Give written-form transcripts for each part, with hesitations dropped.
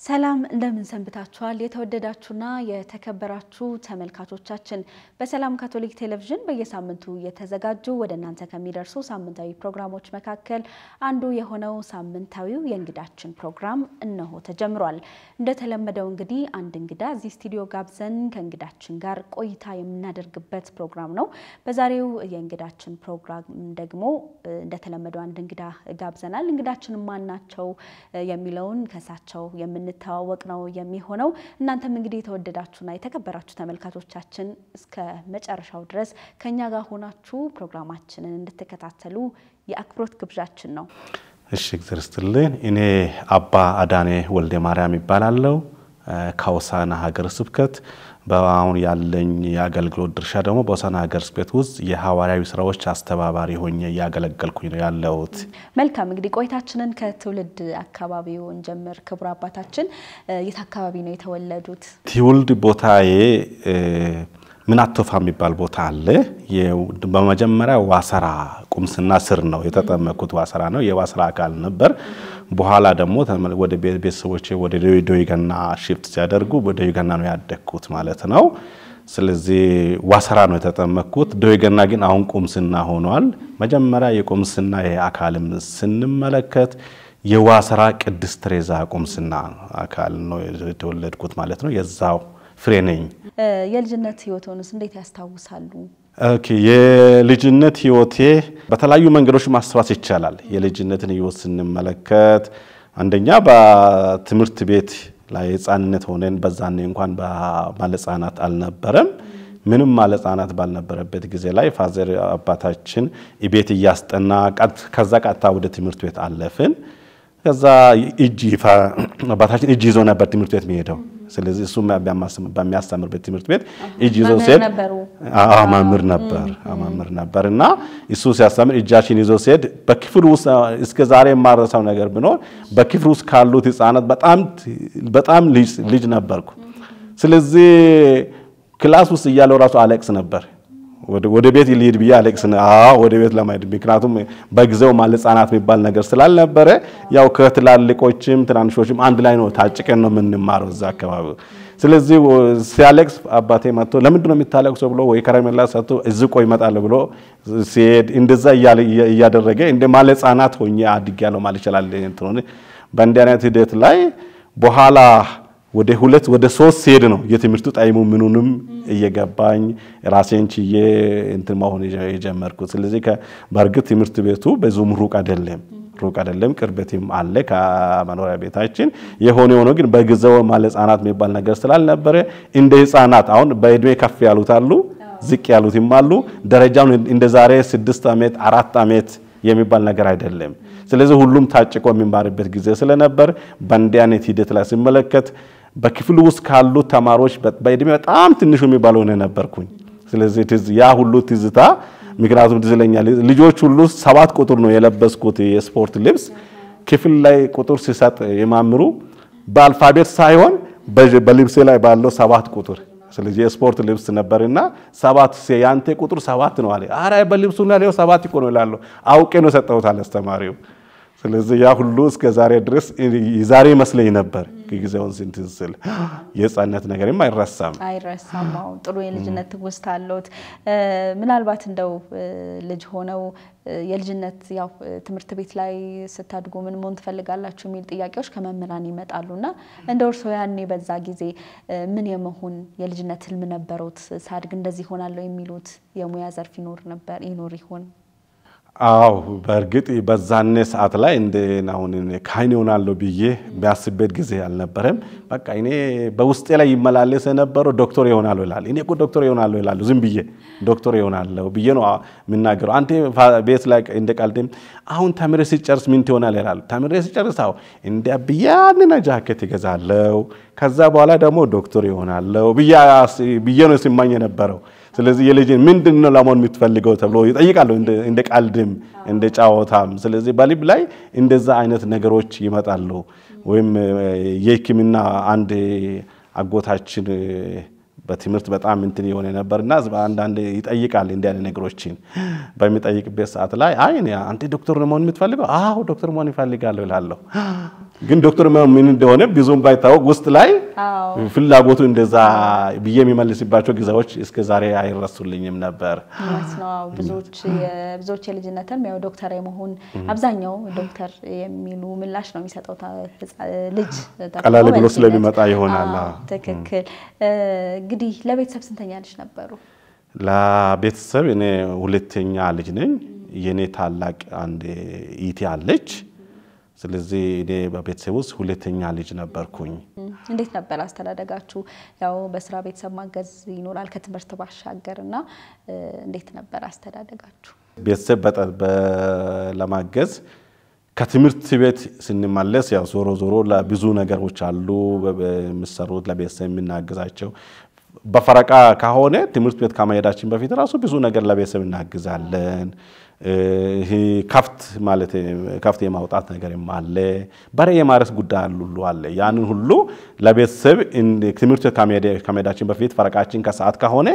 ሰላም እንደምን ሰንብታችኋል የተወደዳችሁና የተከበራችሁ ተመልካቾቻችን በሰላም ካቶሊክ ቴሌቪዥን በየሳምንቱ የተዘጋጁ ወደናንተ ከሚደርሱ ሳምንታዊ ፕሮግራሞች መካከል አንዱ የሆነው ሳምንታዊው የእንግዳችን ፕሮግራም እነሆ ተጀምሯል እንደተለመደው እንግዲህ አንድ እንግዳ እዚህ ስቱዲዮ ጋብዘን ከእንግዳችን ጋር ቆይታ የምናደርግበት ፕሮግራም ነው በዛሬው የእንግዳችን ፕሮግራም ደግሞ እንደተለመደው አንድ እንግዳ ጋብዘናል እንግዳችን ማናቸው የሚለውን ከሳቸው ተዋወቅ ነው የሚሆነው እናንተም እንግዲህ የተወደዳችሁና የተከበራችሁ ተመልካቾቻችን እስከ መጨረሻው ድረስ ከኛ ጋር ሆናችሁ ፕሮግራማችንን እንድትከታተሉ የአክብሮት ግብዣችን ነው እሺ እግዚአብሔር እኔ አባ አዳኔ ወልደ ማርያም ይባላልው ካውሳና ሀገረ ስብከት በአሁን ያለኝ ያገልግሎት ድርሻ ደግሞ በወሳና ሀገረ ስብከት ውስጥ የሐዋርያዊ ስራዎች አስተባባሪ ሆኜ ያገለገልኩኝ ነው ያለሁት መልካም እንግዲህ ቆይታችንን ከትውልድ አካባቢው እንጀምር ክቡር አባታችን የት አካባቢ ነው የተወለዱት ትውልድ ቦታዬ ምናቶፋ የሚባል ቦታ አለ በመጀመሪያ ዋሰራ ቁምስና ስር ነው የተጠመቁት ዋሰራ ነው የዋሰራ አካል ነበር በኋላ ደግሞ ወደ ቤተሰቦቼ ወደ ዶይገና ሽፍት ሲያደርጉ ወደ ዶይገና ነው ያደኩት ማለት ነው ስለዚህ ዋሰራ ነው የተጠመቁት ዶይገና ግን አሁን ቁምስና ሆኗል መጀመሪያ የቁምስና የአካልም ስንመለከት የዋሰራ ቅድስት ትሬዛ ቁምስና አካል ነው የተወለድኩት ማለት ነው የዛው ፍሬ ነኝ የልጅነት ህይወቶንስ እንዴት ያስታውሳሉ ኦኬ የልጅነት ህይወቴ በተለያዩ መንገዶች ማስተዋወስ ይቻላል የልጅነትን ህይወት ስንመለከት አንደኛ በትምህርት ቤት ላይ ህፃንነት ሆነን በዛኔ እንኳን ባለህፃናት አልነበረም ምንም ማለህፃናት ባልነበረበት ጊዜ ላይ ፋዘር አባታችን ቤት ያስጠና ከዛ ቀጥታ ወደ ትምህርት ቤት አለፈን ከዛ አባታችን ይዞ ነበር ትምህርት ቤት የሚሄደው ስለዚህ እሱ በሚያስተምርበት ትምህርት ቤት ይዞ ሲሄድ ማምር ነበርና እሱ ሲያስተምር እጃችን ይዞ ሲሄድ በክፍሉ ውስጥ እስከ ዛሬ ማረሳው ነገር ቢኖር በክፍሉ ውስጥ ካሉት ህፃናት በጣም ልጅ ነበርኩ ስለዚህ ክላስ ውስጥ እያለው ራሱ አለቅስ ነበር ወደ ቤት ይልሂድ ብዬ አለቅስ ወደ ቤት ለማይድ ምክንያቱም በጊዜው ማለህፃናት የሚባል ነገር ስላልነበረ ያው ከትላልቆችም ትናንሾችም አንድ ላይ ነው ታጭቀን ነው የምንማረው እዛ አካባቢ ስለዚህ ሲያለቅስ አባቴ መጥቶ ለምንድን ነው የምታለቅሰው ብሎ ወይ ከረሜላ ሰጥቶ እዚህ ቆይ ይመጣል ብሎ ሲሄድ እንደዛ እያደረገ እንደ ማለህፃናት ሆኜ አድጌያለሁ ማለት ይችላል እንትሆነ በእንዲያነት ሂደት ላይ በኋላ ወደ 2 ወደ 3 ሲሄድ ነው የትምህርቱ ጣይሙ ምኑንም እየገባኝ ራሴን ችዬ እንትን ማሆን የጀመርኩት ስለዚህ በርግጥ ትምህርት ቤቱ በዙም ሩቅ አይደለም ቅርበትም አለ ከመኖሪያ ቤታችን የሆነ ሆኖ ግን በጊዜው ማለህፃናት የሚባል ነገር ስላልነበረ እንደ ህፃናት አሁን በእድሜ ከፍ ያሉት አሉ ዝቅ ያሉትም አሉ ደረጃውን እንደ ዛሬ 6 አመት 4 አመት የሚባል ነገር አይደለም ስለዚህ ሁሉም ታጭቆ የሚማርበት ጊዜ ስለነበር በእንዲያነት ሂደት ላይ ሲመለከት በክፍሉ ውስጥ ካሉ ተማሪዎች በእድሜ በጣም ትንሹ የሚባለው ነበርኩኝ ስለዚህ ያ ሁሉ ትዝታ ምክንያቱም ትዝለኛል ልጆች ሁሉ 7 ቁጥር ነው የለበስኩት የስፖርት ልብስ ክፍል ላይ ቁጥር ሲሰጥ የማምሩ በአልፋቤት ሳይሆን በልብስ ላይ ባለው 7 ቁጥር ስለዚህ የስፖርት ልብስ ነበርና 7 ያንተ ቁጥር 7 ነው አለ አረ በልብሱ ላይ 7 እኮ ነው ይላል አውቄ ነው ሰጠሁት አስተማሪው ስለዚህ ያ ሁሉ እስከ ዛሬ ድረስ ዛሬ መስለኝ ነበር ጊዜውን ሲንትስል የጻነት ነገርም አይረሳም ጥሩ የልጅነት ውስጥ አለውት ምናልባት እንደው ልጅ ሆነው የልጅነት ያው ትምህርት ቤት ላይ ስታድጉ ምን መሆን ትፈልጋላችሁ የሚል ጥያቄዎች ከመምህራን ይመጣሉና እንደው እርሶ ያኔ በዛ ጊዜ ምን የመሆን የልጅነት ህልም ነበሩት ሳድግ እንደዚህ ሆናለሁ የሚሉት የሙያ ዘርፍ ይኖር ይሆን አው በርግጥ በዛኔ ሰዓት ላይ እንደናውን ካህን ይሆናለሁ ብዬ ቢያስበት ጊዜ አልነበረም በቃ እኔ በውስጤ ላይ ይመላለስ የነበረው ዶክተር ይሆናለሁ ይላል እኔ እኮ ዶክተር ይሆናለሁ ይላል ዝም ብዬ ዶክተር ይሆናለሁ ብዬ ነው ምናገረው አንተ ቤት ላይ እንደቀልድም አሁን ተምሬ ሲጨርስ ምን ትሆናለህ ይላል ተምሬ ሲጨርስ እንደ አብያና ጃኬት ይገዛለሁ ከዛ በኋላ ደግሞ ዶክተር ይሆናለሁ ብዬ ነው ሲማኝ የነበረው ስለዚህ የልጅን ምንድነው ለማን የምትፈልገው ተብሎ ይጠይቃሉ እንደ ቃልድም እንደ ጫወታም ስለዚህ በልብ ላይ እንደዛ አይነት ነገሮች ይመጣሉ ወይም የህክምና አንድ አጎታችን በትምህርት በጣም እንትን የሆነ ነበርና አንድ ይጠይቃል እንደ አይነት ነገሮችን በሚጠይቅበት ሰዓት ላይ አይ አንተ ዶክተር መሆን የምትፈልገው አዎ ዶክተር መሆን ይፈልጋለሁ ይላል ግን ዶክተር ምን እንደሆነ ብዙም ባይታወቅ ውስጥ ላይ ፍላጎቱ እንደዛ ብዬ የሚመልስባቸው ጊዜዎች እስከ ዛሬ አይረሱልኝም ነበር ማለት ነው ብዙዎች የልጅነትም ያው ዶክተር የመሆን አብዛኛው ዶክተር የሚሉ ምላሽ ነው የሚሰጠው ልጅ ቀላል ብሎ ስለሚመጣ ይሆናል ትክክል እንግዲህ ለቤተሰብ ስንተኛ ልጅ ነበሩ ለቤተሰብ እኔ ሁለተኛ ልጅ ነኝ የኔ ታላቅ አንድ ኢቲ አለች ስለዚህ እኔ በቤተሰብ ውስጥ ሁለተኛ ልጅ ነበርኩኝ እንዴት ነበር አስተዳደጋችሁ ያው በስራ ቤተሰብ ማገዝ ይኖራል ከትምህርት ባሻገርና እንዴት ነበር አስተዳደጋችሁ ቤተሰብ ለማገዝ ከትምህርት ቤት ስንመለስ ያው ዞሮ ለብዙ ነገሮች አሉ በመሰሩት ለቤተሰብ የምናገዛቸው በፈረቃ ከሆነ ትምህርት ቤት ከመሄዳችን በፊት ራሱ ብዙ ነገር ለቤተሰብ እናግዛለን ይሄ ከፍት የማውጣት ነገርም አለ በሬ የማረስ ጉዳይ ሁሉ አለ ያንን ሁሉ ለቤተሰብ ትምህርት ቤት ከመሄዳችን በፊት ፈረቃችን ከሰዓት ከሆነ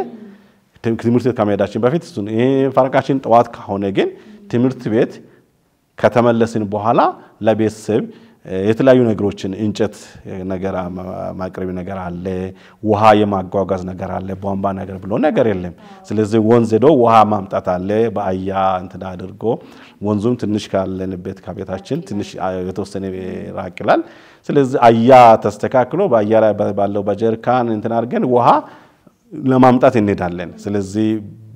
ትምህርት ቤት ከመሄዳችን በፊት ይሄ ፈረቃችን ጠዋት ከሆነ ግን ትምህርት ቤት ከተመለስን በኋላ ለቤተሰብ የተለያዩ ነገሮችን እንጨት ነገር ማቅረብ ነገር አለ ውሃ የማጓጓዝ ነገር አለ ቧንቧ ነገር ብሎ ነገር የለም ስለዚህ ወንዝ ሄዶ ውሃ ማምጣት አለ በአያ እንትን አድርጎ ወንዙም ትንሽ ካለንበት ከቤታችን ትንሽ የተወሰነ ራቅላል ስለዚህ አያ ተስተካክሎ በአያ ላይ ባለው በጀርካን እንትን አድርገን ውሃ ለማምጣት እንሄዳለን ስለዚህ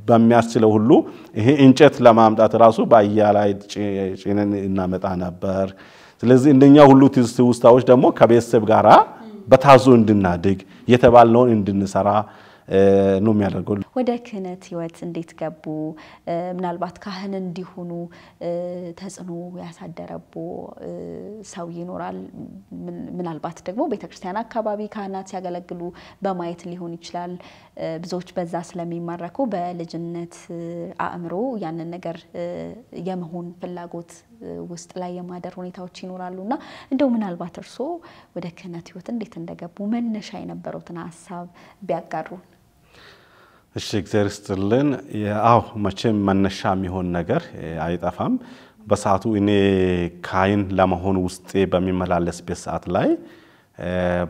በሚያስችለው ሁሉ ይሄ እንጨት ለማምጣት ራሱ በአያ ላይ ጭነን እናመጣ ነበር ስለዚህ እንደኛ ሁሉ ትውስታዎች ደግሞ ከቤተሰብ ጋራ በታዞ እንድናድግ የተባልነውን እንድንሰራ ነው የሚያደርገው ወደ ክህነት ህይወት እንዴት ገቡ ምናልባት ካህን እንዲሆኑ ተጽኖ ያሳደረቦ ሰው ይኖራል ምናልባት ደግሞ ቤተክርስቲያን አካባቢ ካህናት ሲያገለግሉ በማየት ሊሆን ይችላል ብዙዎች በዛ ስለሚማረኩ በልጅነት አእምሮ ያንን ነገር የመሆን ፍላጎት ውስጥ ላይ የማደር ሁኔታዎች ይኖራሉና እንደው ምናልባት እርሶ ወደ ክህነት ህይወት እንዴት እንደገቡ መነሻ የነበሩትን ሐሳብ ቢያጋሩ እሺ እግዚአብሔር ይስጥልን ያው መቼም መነሻ የሚሆን ነገር አይጠፋም በሰዓቱ እኔ ካህን ለመሆን ውስጤ በሚመላለስበት ሰዓት ላይ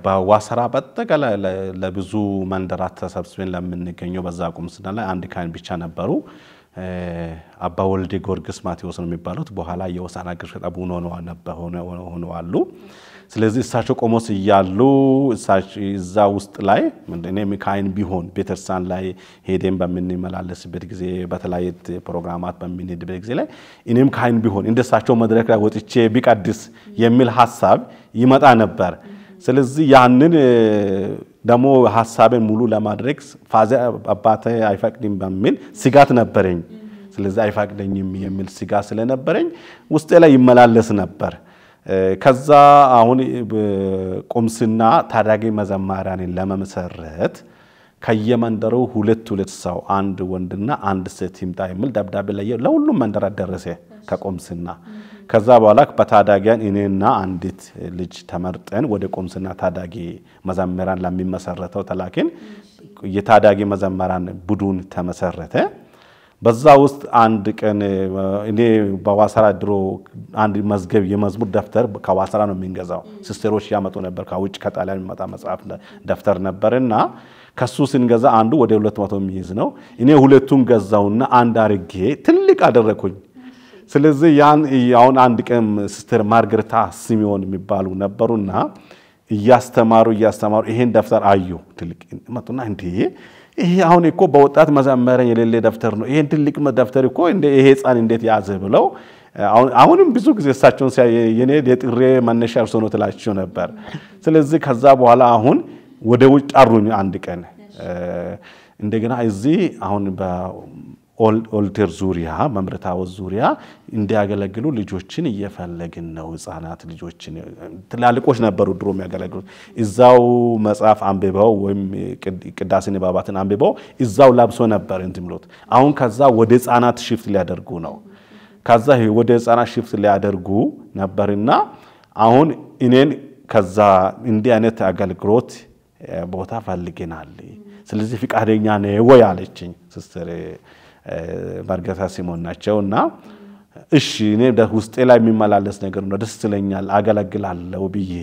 በዋሰራ በጠቅላላ ለብዙ መንደራት ተሰብስበን ለምንገኘው በዛ ቁምስና ላይ አንድ ካህን ብቻ ነበሩ አባ ወልዴ ጊዮርጊስ ማቴዎስ ነው የሚባሉት በኋላ የወሳና ግርሽት አቡነ ሆነዋል ስለዚህ እሳቸው ቆሞስ ይያሉ እዛ ውስጥ ላይ እኔም ካህን ቢሆን ቤተክርስቲያን ላይ ሄደን በመንመላለስበት ጊዜ በተለያየ ፕሮግራማት በመንሄድበት ጊዜ ላይ እኔም ካህን ቢሆን እንደሳቸው መድረክ ላይ ወጥቼ ቢቀድስ የሚል ሐሳብ ይመጣ ነበር ስለዚህ ያንን ደሞ ሐሳብን ሙሉ ለማድረግ ፋዘ አባቴ አይፈቅድም በሚል ስጋት ነበረኝ ስለዚህ አይፈቅደኝም የሚል ስጋት ስለነበረኝ ውስጤ ላይ ይመላለስ ነበር ከዛ አሁን ቁምስና ታዳጊ መዘማሪያንን ለመመሰረት ከየመንደሩ ሁለት ሰው አንድ ወንድና አንድ ሴት ይምጣ የሚል ደብዳቤ ላይ ለሁሉም መንደር ደረሰ ከቁምስና ከዛ በኋላ በታዳጊያን እኔና አንዲት ልጅ ተመርጠን ወደ ቁምስና ታዳጊ መዘምራን ለሚመሰረተው ተላከን የታዳጊ መዘምራን ቡድን ተመሰረተ በዛ ውስጥ አንድ ቀን እኔ በዋሰራ ድሮ አንድ መዝገብ የመዝሙር ደፍተር ከዋሰራ ነው የሚንገዛው ሲስተሮች ያመጡ ነበር ከውጭ ከጣሊያን የሚመጣ መጽሐፍ ደፍተር ነበርና ከሱ ስንገዛ አንዱ ወደ 200 የሚይዝ ነው እኔ ሁለቱን ገዛውና አንድ አርጌ ትልቅ አደረኩኝ ስለዚህ ያውን አንድ ቀን ሲስተር ማርጋሬታ ሲሚዮን የሚባሉ ነበሩና እያስተማሩ ይሄን ደፍተር አዩ ትልቅ መጡና እንዴ ይሄ አሁን እኮ በወጣት መዘመሪያ የሌለ ደፍተር ነው ይሄን ትልቅ ደፍተር እኮ እንደ ይሄ ህፃን እንዴት ያዘ ብለው አሁንም ብዙ ጊዜ እሳቸውን የኔ የጥሬ መነሻ እርሶ ነው ትላቸው ነበር ስለዚህ ከዛ በኋላ አሁን ወደ ውጭ አሩኝ አንድ ቀን እንደገና እዚህ አሁን ኦልተር ዙሪያ መምረታው ዙሪያ እንዲያገለግሉ ልጆችን እየፈለግን ነው ህፃናት ልጆችን ትላልቆች ነበሩ ድሮ የሚያገለግሉ እዛው መጽሐፍ አንብበው ወይም ቅዳሴ ንባባትን አንብበው እዛው ላብሶ ነበር እንትምሎት አሁን ከዛ ወደ ህፃናት ሽፍት ሊያደርጉ ነው ከዛ ወደ ህፃናት ሽፍት ሊያደርጉ ነበርና አሁን እኔን ከዛ እንዲህ አይነት አገልግሎት ቦታ ፈልገናል ስለዚህ ፍቃደኛ ነኝ ወይ አለችኝ ሲስተር ማርጋሬታ ሲሞን ናቸውና እሺ እኔ ውስጤ ላይ የሚመላለስ ነገር ነው ደስ ይለኛል አገለግላለሁ ብዬ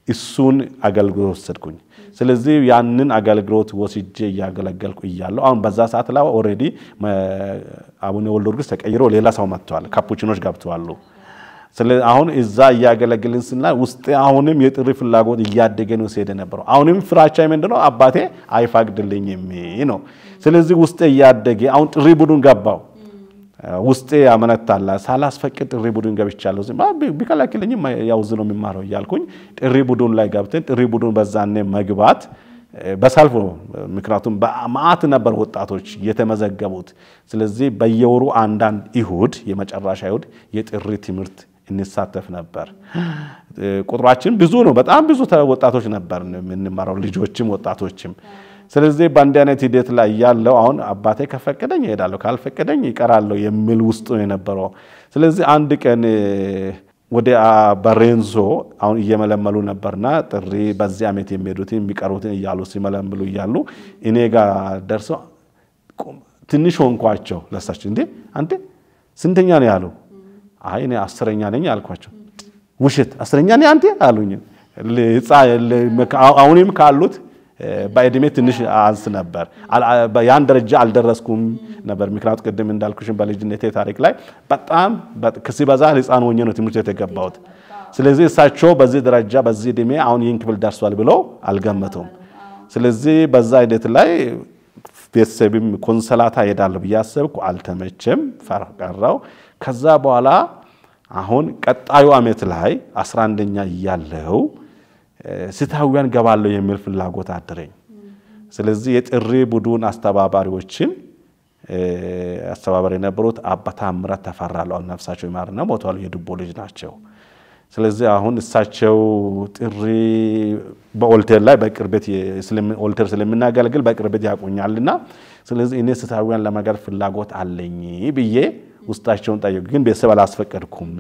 እሱን አገልግሎት ወሰድኩኝ ስለዚህ ያንን አገልግሎት ወስጄ ያገለገልኩ ይያለው አሁን በዛ ሰዓት ላይ ኦሬዲ አቡነ ወልደ ጊዮርጊስ ተቀይሮ ሌላ ሰው መጥቷል ካፑቺኖች ገብተዋል ስለዚህ አሁን እዛ ያገለግልን ስና ውስጤ አሁንም የጥሪ ፍላጎት እያደገ ነው ሲሄድ ነበር አሁንም ፍራቻ ምንድነው አባቴ አይፋቅድልኝም ነው ስለዚህ ውስጤ እያደገ አሁን ጥሪ ቡድን ገባው ውስጤ ያመነታላ ሳላስፈቅድ ጥሪ ቡድን ገብቻለሁ ቢከላክልኝ ያው ዝሎ የሚማረው ይያልኩኝ ጥሪ ቡድን ላይ ገብተን ጥሪ ቡድን በዛኔ መግባት በሰልፍ ምክንያቱም በማአት ነበር ወጣቶች የተመዘገቡት ስለዚህ በየወሩ አንዳንድ ይሁድ የመጨረሻ ይሁድ የጥሪ ትምህርት እንሳተፍ ነበር ቁጥራችን ብዙ ነው በጣም ብዙ ወጣቶች ነበር የምንማረው ልጆችም ወጣቶችም ስለዚህ ባንዲ አይነት ሂደት ላይ ያለው አሁን አባቴ ከፈቀደኝ እሄዳለሁ ካልፈቀደኝ ይቀራለሁ የሚል ውስጥ ነው የነበረው ስለዚህ አንድ ቀን ወደ ባሬንዞ አሁን እየመለመሉ ነበርና ጥሪ በዚህ አመት የሚሄዱትን የሚቀሩትን ይያሉ ሲመለምሉ ይያሉ እኔ ጋር ደርሶ ትንሽ ሆንኳቸው ለሳቸው እንዴ አንተ ስንተኛ ነው ያለው አይ እኔ 10ኛ ነኝ አልኳቸው ውሸት 10ኛ ነኝ አንተ አሉኝ አሁንም ካሉት ባይድሜ ትንሽ አንስ ነበር ያን ደረጃ አልደረስኩም ነበር ምክንያቱ ቀደም እንዳልኩሽን በልጅነቴ ታሪክ ላይ በጣም ከሲባዛ ህፃን ሆኜ ነው ትምህርት የተገባሁት ስለዚህ እሳቸው በዚህ ደረጃ በዚህ እድሜ አሁን ይንክብል ደርሷል ብለው አልገመቱም ስለዚህ በዛ ሂደት ላይ ቤተሰብም ኮንሰላታ ሄዳለሁ በያሰብኩ አልተመቸም ፈራቀራው ከዛ በኋላ አሁን ቀጣዩ አመት ላይ 11ኛ ያለው ስታውያን ገባለው የሚል ፍላጎት አደረኝ ስለዚህ የጥሪ ቡድን አስተባባሪዎችን አስተባባሪ ነበሩት አባታ ምራት ተፈራለው ነፍሳቸው ይማርና ሞቷል የድቦ ልጅ ናቸው ስለዚህ አሁን እሳቸው ጥሪ በኦልተር ላይ በቅርበት ኦልተር ስለምናገለግል በቅርበት ያቆኛልና ስለዚህ እኔ ስታውያን ለማገር ፍላጎት አለኝ ብዬ ውስጣቸውን ጠየቁ ግን ቤተሰብ አላስፈቀድኩም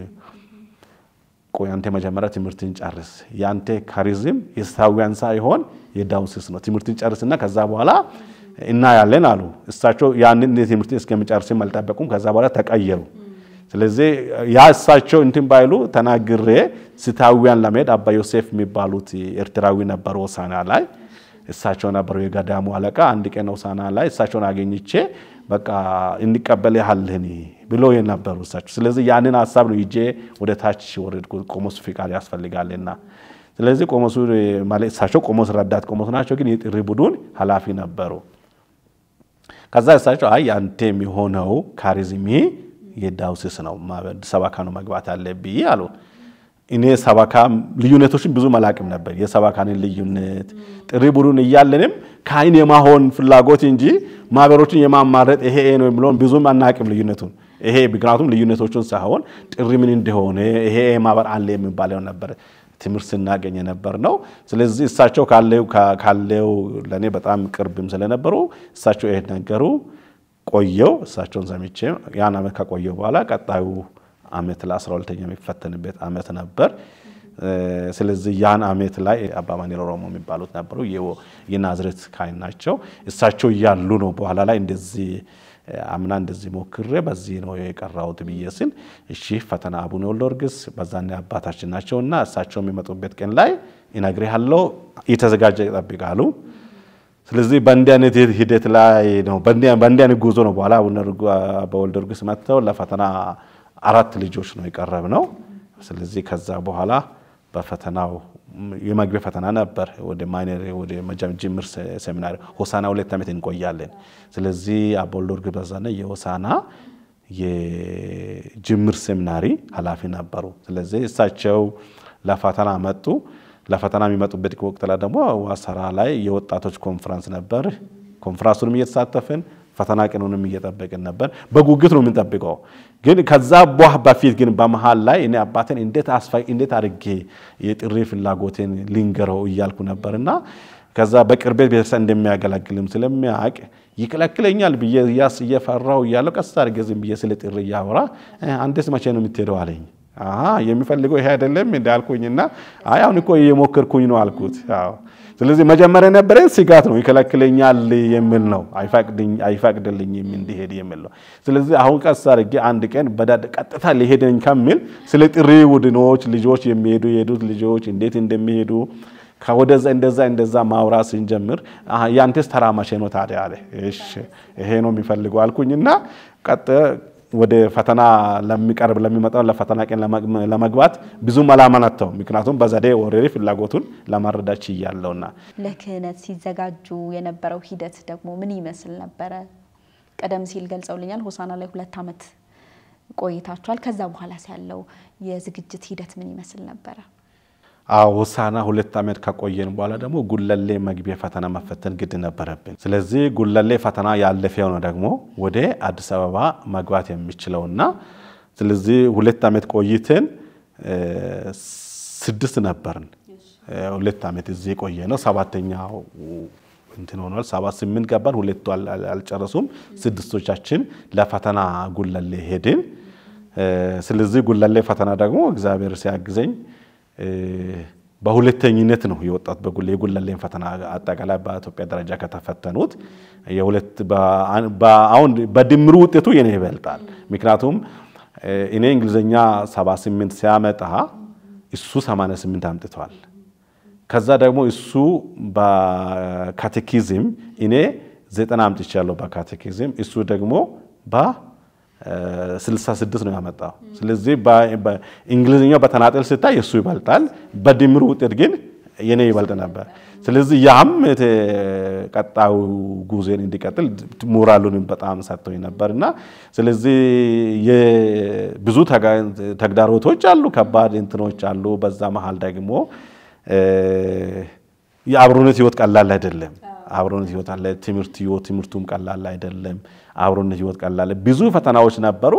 ቆይ አንተ መጀመሪያ ትምህርትን ጨርስ ያንተ ካሪዝም የስታውያን ሳይሆን የዳውስስ ነው ትምህርትን ጨርስና ከዛ በኋላ እና ያለን አሉ እሳቸው ያንን ትምህርትን እስከመጨረስም አልጠበቁም ከዛ በኋላ ተቀየሩ ስለዚህ ያ እሳቸው እንትን ባይሉ ተናግሬ ስታውያን ለመሄድ አባ ዮሴፍ የሚባሉት ኤርትራዊ ነበሩ ሆሳና ላይ እሳቸው ነበሩ የጋዳሙ አለቃ አንድ ቀን ሆሳና ላይ እሳቸውን አገኝቼ በቃ እንቀበል ያህልህኒ ብሎ የነበሩ እሳቸው ስለዚህ ያንን ሐሳብ ነው ይጄ ወደ ታች ወረድኩ ቆሞስ ፍቃድ ያስፈልጋልና ስለዚህ ቆሞሱ ማለት እሳቸው ቆሞስ ረዳት ቆሞስ ናቸው ግን የጥሪ ቡድን ኃላፊ ነበሩ ከዛ እሳቸው አይ አንተ የሚሆነው ካሪዝሚ የዳውስስ ነው ሰባካ ነው መግባት አለብኝ አሉ እኔ ሰባካ ልዩነቶችን ብዙ መላቅም ነበር የሰባካን ልዩነት ጥሪ ቡድን ይያለንም ካይን የማሆን ፍላጎት እንጂ ማበሮችን የማማረጥ ይሄ ነው ብሎን ብዙ ማናቅም ልዩነቱን ይሄ ቢግራቱም ልዩነቶችን ሳይሆን ጥሪ ምን እንደሆነ ይሄ ማበር አለ የሚባለው ነበር ትምርት ስናገኝ ነበር ነው ስለዚህ እሳቸው ካለው ለኔ በጣም ቅርብም ስለነበሩ እሳቸው ይሄ ነገሩ ቆየው እሳቸውን ሰምቼ ያን አመት ከቆየው በኋላ ቀጣዩ አመት ለ12ኛ የሚፈተንበት አመት ነበር ስለዚህ ያን አመት ላይ አባ ማኑኤል ሮሞ የሚባሉት ነበሩ የናዝሬት ካህን ናቸው እሳቸው ያሉ ነው በኋላ ላይ እንደዚህ አምና እንደዚህ ሞክሬ በዚህ ነው የቀራውት ብዬስን እሺ ፈተና አቡነ ወልደ ጊዮርጊስ በዛኔ አባታችን ናቸውና እሳቸው የሚመጡበት ቀን ላይ ይነግርሃለው የተዘጋጀ ይጠብቃሉ ስለዚህ በእንዲያነት ሂደት ላይ ነው በእንዲያነት ጉዞ ነው በኋላ አቡነ ወልደ ጊዮርጊስ መጥተው ለፈተና 4 ልጆች ነው የቀረብነው ስለዚህ ከዛ በኋላ በፈተናው የማግሪያ ፈተና ነበር ወደ ማይነር ወደ መጀመር ሴሚናሪ ሆሳና 2 አመት እንቆያለን ስለዚህ አባ ወልደ ጊዮርጊስ በዛና የሆሳና የጅምር ሴሚናሪ ኃላፊ ነበሩ ስለዚህ እሳቸው ለፈተና መጡ ለፈተና የሚመጡበት ወቅት ላይ ደግሞ ዋሰራ ላይ የወጣቶች ኮንፈረንስ ነበር ኮንፈረንሱንም እየተሳተፈን ፈተና ቀኑንም እየጠበቅን ነበር በጉጉት ነው የምንጠብቀው ግን ከዛ በፊት ግን በመሃል ላይ እኔ አባቴን እንዴት አድርጌ የጥሪ ፍላጎቴን ሊንገረው ይያልኩ ነበርና ከዛ በቅርበት ቤተሰብ እንደሚያገለግልም ስለሚያውቅ ይከለክለኛል በየያስ እየፈራው ይያለው ቀስ አድርጌ ዝም በየ ስለ ጥሪ ያወራ አንተስ መቼ ነው የምትሄደው አለኝ የሚፈልገው ይሄ አይደለም እንዳልኩኝና አይ አሁን እኮ እየሞከርኩኝ ነው አልኩት አዎ ስለዚህ መጀመሪያ ነበር ስጋት ነው ይከለክለኛል የሚል ነው አይፈቅድልኝም እንዲሄድ የሚል ነው ስለዚህ አሁን ቀስ አድርጌ አንድ ቀን ቀጥታ ሊሄደኝ ከሚል ስለ ጥሪ ቡድኖች ልጆች የሚሄዱት ልጆች እንዴት እንደሚሄዱ ከወደዛ እንደዛ ማውራት ስንጀምር ያንተስ ተራማሽ ነው ታዲያ አለ እሺ ይሄ ነው የሚፈልገው አልኩኝና ቀጥ ወደ ፈተና ለሚመጣው ለፈተና ቀን ለመግባት ብዙ መላማናተው ምክንያቱም በዛዴ ኦሬዲ ፍላጎቱን ለማረዳች ይያለውና ለክህነት ሲዘጋጁ የነበረው ሂደት ደግሞ ምን ይመስል ነበር ቀደም ሲል ገልጸውልኛል ሆሳና ላይ 2 አመት ቆይታችኋል ከዛ በኋላ ያለው የዝግጅት ሂደት ምን ይመስል ነበር ሆሳና 2 አመት ከቆየን በኋላ ደግሞ ጉለሌ መግቢያ ፈተና መፈተን ግድ ነበረብን ስለዚህ ጉለሌ ፈተና ያለፈው ነው ደግሞ ወደ አዲስ አበባ መግባት የሚችለውና ስለዚህ 2 አመት ቆይተን 6 ነበርን 2 አመት እዚህ ቆየነው 7ኛው እንትን ሆኗል 78 ገባን 2 አልጨረሱም 6ቶቻችን ለፈተና ጉለሌ ሄድን ስለዚህ ጉለሌ ፈተና ደግሞ እግዚአብሔር ሲያግዘኝ በሁለተኝነት ነው የወጣት የጉለሌን ፈተና አጠቃላይ በኢትዮጵያ ደረጃ ከተፈተኑት የሁለት አሁን በድምሩ ውጤቱ የኔ ይበልጣል ምክንያቱም እኔ እንግሊዘኛ 78 ሲያመጣ እሱ 88 አምጥቷል ከዛ ደግሞ እሱ በካቴኪዝም እኔ 90 አምጥቻለሁ በካቴኪዝም እሱ ደግሞ 66 ነው ያመጣው ስለዚህ በእንግሊዘኛው በተናጠል ሲታይ እሱ ይበልጣል በድምሩ ውጤት ግን የኔ ይበልጥ ነበር ስለዚህ ያም ቀጣው ጉዞን እንዲቀጥል ሞራሉን በጣም ሰጥቶኝ ነበርና ስለዚህ የብዙ ተግዳሮቶች አሉ ከባድ እንትኖች አሉ በዛ መሃል ደግሞ የአብሮነት ህይወት ቀላል አይደለም አብሮነት ህይወት አለ ትምርቱም ቀላል አይደለም አብሮነት ህይወት ቀላል ብዙ ፈተናዎች ነበሩ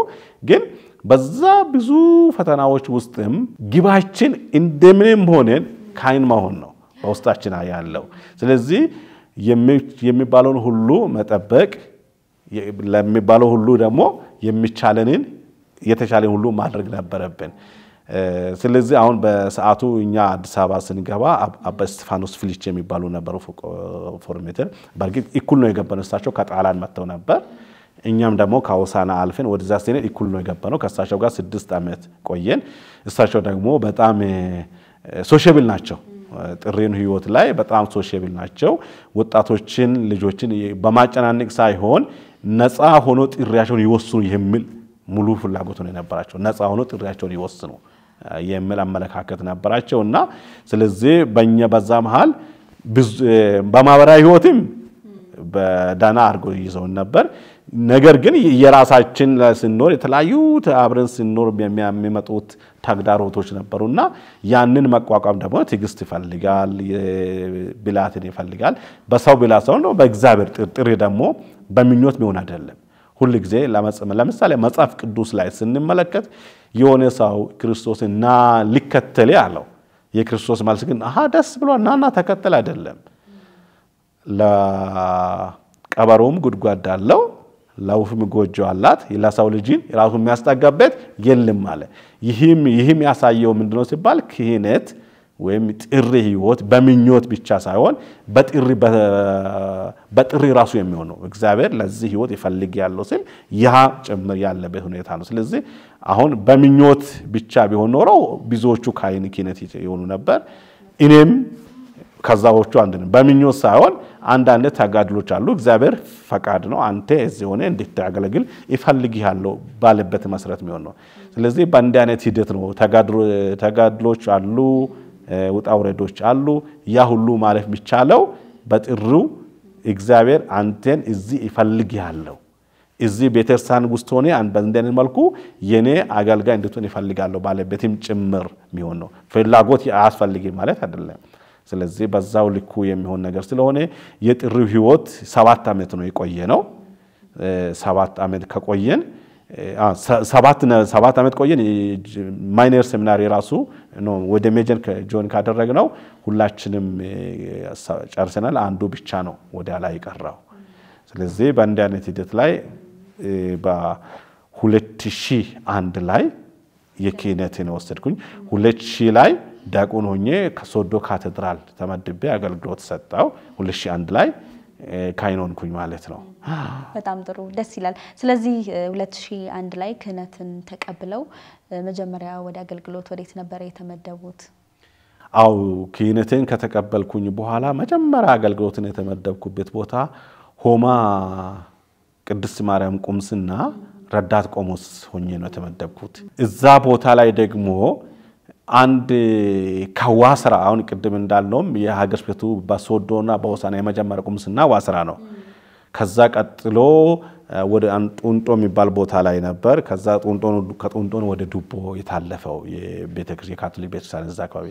ግን በዛ ብዙ ፈተናዎች ውስጥም ግባችን እንደምንም ሆነን ካይን መሆን ነው በውስጣችን ያለው ስለዚህ የሚባለውን ሁሉ መጠበቅ ለሚባለው ሁሉ ደግሞ የሚቻለንን የተሻለን ሁሉ ማድረግ ነበረብን ስለዚህ አሁን በሰዓቱ እኛ አዲስ አበባ ስንገባ አባ እስጢፋኖስ ፍሊች የሚባሉ ነበሩ ፎርሜተር በርግጥ እኩል ነው የገበነሳቸው ከጣላን መተው ነበር እኛም ደግሞ ከሆሳና አልፈን ወደዛ ሲኔ እኩል ነው የገበነው ከሳቸው ጋር 6 አመት ቆየን እሳቸው ደግሞ በጣም ሶሻብል ናቸው ጥሪን ህይወት ላይ በጣም ሶሻብል ናቸው ወጣቶችን ልጆችን በማጨናነቅ ሳይሆን ነፃ ሆኖ ጥሪያቸውን ይወስኑ የሚል ሙሉ ፍላጎት ነው የነበራቸው ነፃ ሆኖ ጥሪያቸውን ይወስኑ የሚል አመለካከት ነበራቸውና ስለዚህ በእኛ በዛ መሃል በማህበራዊ ህይወትም በዳና አርጎ ይዘው ነበር ነገር ግን የራሳችን ለስንኖር የተለያዩ አብረን ስንኖር የሚመጡት ተግዳሮቶች ነበሩና ያንን መቋቋም ደግሞ ትግስት ይፈልጋል ብላትን ይፈልጋል በሰው ብላሰው ነው በእግዚአብሔር ጥሪ ደግሞ በሚኞት ቢሆን አይደለም ሁሉ ጊዜ ለምሳሌ መጽሐፍ ቅዱስ ላይ ስንመለከት የሆነ ሰው ክርስቶስና ሊከተል ያለው የክርስቶስ መልስ ግን ደስ ብሎናና ተከተል አይደለም ለቀበሮም ጉድጓድ አለው ለውፍም ጎጆ አላት ለሰው ልጅን ራሱ የሚያስጠጋበት የለም ማለት ይህም ያሳየው ምንድነው ሲባል ክህነት ወይም ጥሪ ህይወት በሚኞት ብቻ ሳይሆን በጥሪ ራሱ የሚሆን ነው እግዚአብሔር ለዚህ ህይወት ይፈልግ ያለው ሲል ያ ጭምር ያለበት ሁኔታ ነው ስለዚህ አሁን በሚኞት ብቻ ቢሆን ኖሮ ብዙዎቹ ክህነት ይሆኑ ነበር እኔም ከዛዎቹ አንድ ነው በሚኞት ሳይሆን አንዳንድ ተጋድሎች አሉ እግዚአብሔር ፈቃድ ነው አንተ እዚህ ሆነ እንድታገለግል ይፈልግ ያለው ባለበት መሰረት የሚሆን ነው ስለዚህ በእንዲህ አይነት ሂደት ነው ተጋድሎች አሉ ውጣውረዶች አሉ ያ ሁሉ ማለፍ የሚቻለው በጥሪው እግዚአብሔር አንተን እዚህ ይፈልግ ያለው እዚህ ቤተክርስቲያን ውስጥ ሆነ በእንደነ መልኩ የኔ አገልጋይ እንድትሆን ይፈልጋለሁ ባለበትም ጭምር የሚሆን ነው ፍላጎት ያስፈልግ ማለት አይደለም ስለዚህ በዛው ልኩ የሚሆን ነገር ስለሆነ የጥሪው ህይወት 7 አመት ነው የቆየነው 7 አመት ከቆየን 7 አመት ቆየን ማይነር ሴሚናሪ ራሱ ነው ወደ ሜጀር ጆን ካደረግነው ሁላችንም ጨርሰናል አንዱ ብቻ ነው ወደ ላይ ይቀራው ስለዚህ በእንዲህ አይነት ሂደት ላይ በ2001 ላይ የክህነትን ወሰድኩኝ 2000 ላይ ዲያቆን ሆኜ ከሶዶ ካቴድራል ተመድቤ አገልግሎት ሰጣው 2001 ላይ ካህን ሆንኩኝ ማለት ነው በጣም ጥሩ ደስ ይላል ስለዚህ 2001 ላይ ክህነትን ተቀብለው መጀመሪያ ወደ አገልግሎት ወዴት ነበር የተመደቡት አው ክህነትን ከተቀበልኩኝ በኋላ መጀመሪያ አገልግሎትን የተመደብኩበት ቦታ ሆማ ቅድስት ማርያም ቁምስና ረዳት ቆሞስ ሆኜ ነው የተመደብኩት እዛ ቦታ ላይ ደግሞ አንድ ከዋስራ አሁን ቅድም እንዳልነውም የሀገር ስብከቱ በሶዶና በሆሳና የመጀመሪያ ቁምስና ዋስራ ነው ከዛ ቀጥሎ ወደ አንጡንጦ የሚባል ቦታ ላይ ነበር ከዛ ከጡንጦ ወደ ዱቦ የታለፈው የቤተክርስቲያን ካቶሊክ ቤተክርስቲያን እዛ አካባቢ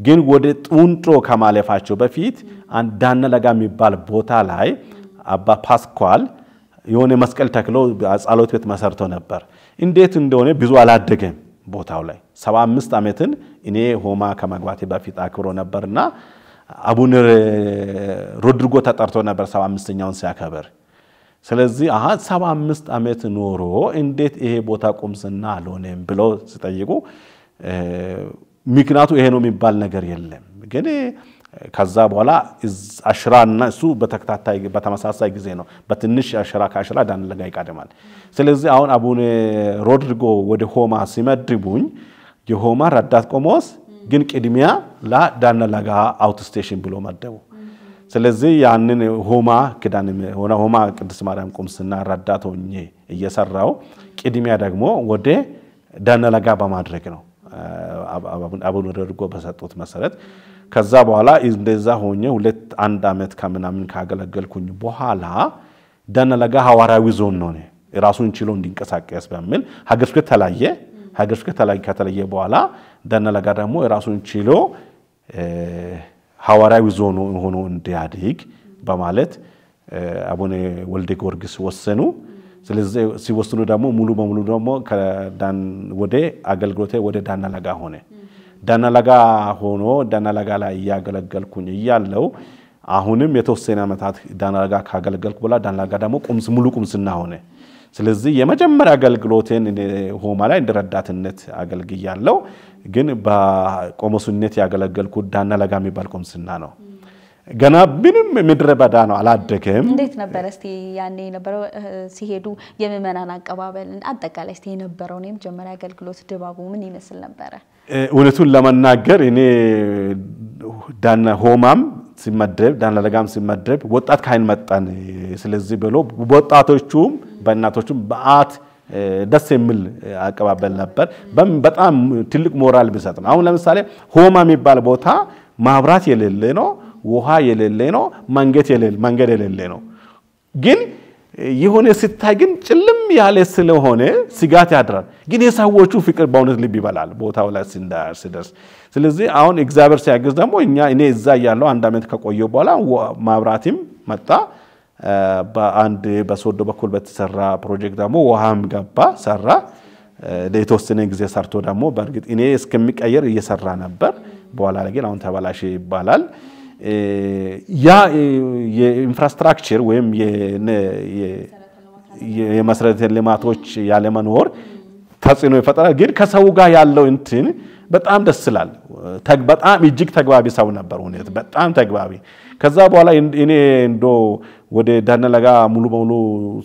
ግን ወደ ጡንጦ ከማለፋቸው በፊት አንድ ዳነለጋ የሚባል ቦታ ላይ አባ ፓስኳል የሆነ መስቀል ተክሎ ጸሎት ቤት መሰርቶ ነበር እንዴት እንደሆነ ብዙ አላደገም ቦታው ላይ 75 አመትን እኔ ሆማ ከመግባቴ በፊት አክብሮ ነበርና አቡነ ሮድሪጎ ተጠርቶ ነበር 75ኛውን ሲያከብር ስለዚህ 75 አመት ኖሮ እንዴት ይሄ ቦታ ቁምስና አልሆነም ብሎ ሲጠይቁ ምክንያቱ ይሄ ነው የሚባል ነገር የለም ግን ከዛ በኋላ አሽራና እሱ በተከታታይ በተመሳሳይ ጊዜ ነው በትንሽ አሽራ ካሽራ ዳነለጋ ይቀደማል ስለዚህ አሁን አቡነ ሮድሪጎ ወደ ሆማ ሲመድቡኝ የሆማ ረዳት ቆሞስ ግን ቅድሚያ ለዳነለጋ አውት ስቴሽን ብሎ መደቡ ስለዚህ ያንን ሆማ ክዳን ሆማ ቅድስት ማርያም ቁምስና ረዳት ሆኜ እየሰራው ቅድሚያ ደግሞ ወደ ዳነለጋ በማድረግ ነው አቡነ ሮድሪጎ በሰጡት መሰረት ከዛ በኋላ እንደዛ ሆኜ 2 አመት ከምናምን ካገለገልኩኝ በኋላ ዳነለጋ ሐዋርያዊ ዞን ነው ራሱን ችሎ እንዲንቀሳቀስ በሚል ሀገር ስብከት ከተለየ በኋላ ዳነለጋ ደግሞ ራሱን ችሎ ሐዋርያዊ ዞን ሆኖ እንዲያድግ በማለት አቡነ ወልደ ጊዮርጊስ ወሰኑ ስለዚህ ሲወስኑ ደግሞ ሙሉ በሙሉ ደግሞ ከዳን ወደ አገልግሎቴ ወደ ዳነለጋ ሆነ ዳነለጋ ሆኖ ዳነለጋ ላይ ያገለገልኩኝ ይያለው አሁንም የተወሰነ አመታት ዳነለጋ ካገለገልኩ በኋላ ዳነለጋ ደግሞ ሙሉ ቁምስና ሆነ ስለዚህ የመጀመሪያ አገልግሎቴን ሆማ ላይ እንደረዳትነት አገልግያለሁ ግን በቆሞስነት ያገለገልኩ ዳነለጋ የሚባል ቁምስና ነው ገና ምንም ምድረ በዳ ነው አላደገም እንዴት ነበር እስቲ ያኔ ነበረው ሲሄዱ የመመናን አቀባበል አጠቃላይ እስቲ የነበረው ነው የመጀመሪያ አገልግሎት ድባቡ ምን ይመስል ነበር እውነቱን ለመናገር እኔ ሆማም ሲመደብ ዳነለጋም ሲመደብ ወጣት ካህን መጣን ስለዚህ ብሎ ወጣቶቹም በእናቶቹም በአት ደስ የሚል አቀባበል ነበር በጣም ትልቅ ሞራል ቢሰጥ ነው አሁን ለምሳሌ ሆማ የሚባል ቦታ ማብራት የሌለ ነው ውሃ የሌለ ነው መንገድ የሌለ ነው ግን የሆነ ሲታይ ግን ጭልም ያለ ስለሆነ ስጋት ያድራል ግን የሰዎቹ ፍቅር በእውነት ልብ ይበላል ቦታው ላይ ሲደርስ ስለዚህ አሁን እግዚአብሔር ሲያግዝ ደግሞ እኔ እዛ ያለው 1 አመት ከቆየው በኋላ ማብራትም መጣ በአንድ በሶዶ በኩል በተሰራ ፕሮጀክት ደግሞ ውሃም ገባ ሰራ ለተወሰነ ጊዜ ሰርቶ ደግሞ በርግጥ እኔ እስከሚቀየር እየሰራ ነበር በኋላ ላይ ግን አሁን ተበላሽ ይባላል ያ የኢንፍራስትራክቸር ወይም የመሰረተ ልማቶች ያለ መኖር ተጽዕኖ ይፈጥራል ግን ከሰው ጋር ያለው እንትን በጣም ደስ ይላል በጣም እጅግ ተግባቢ ሰው ነበር ሆነት በጣም ተግባቢ ከዛ በኋላ እኔ እንዶ ወደ ዳነለጋ ሙሉ በሙሉ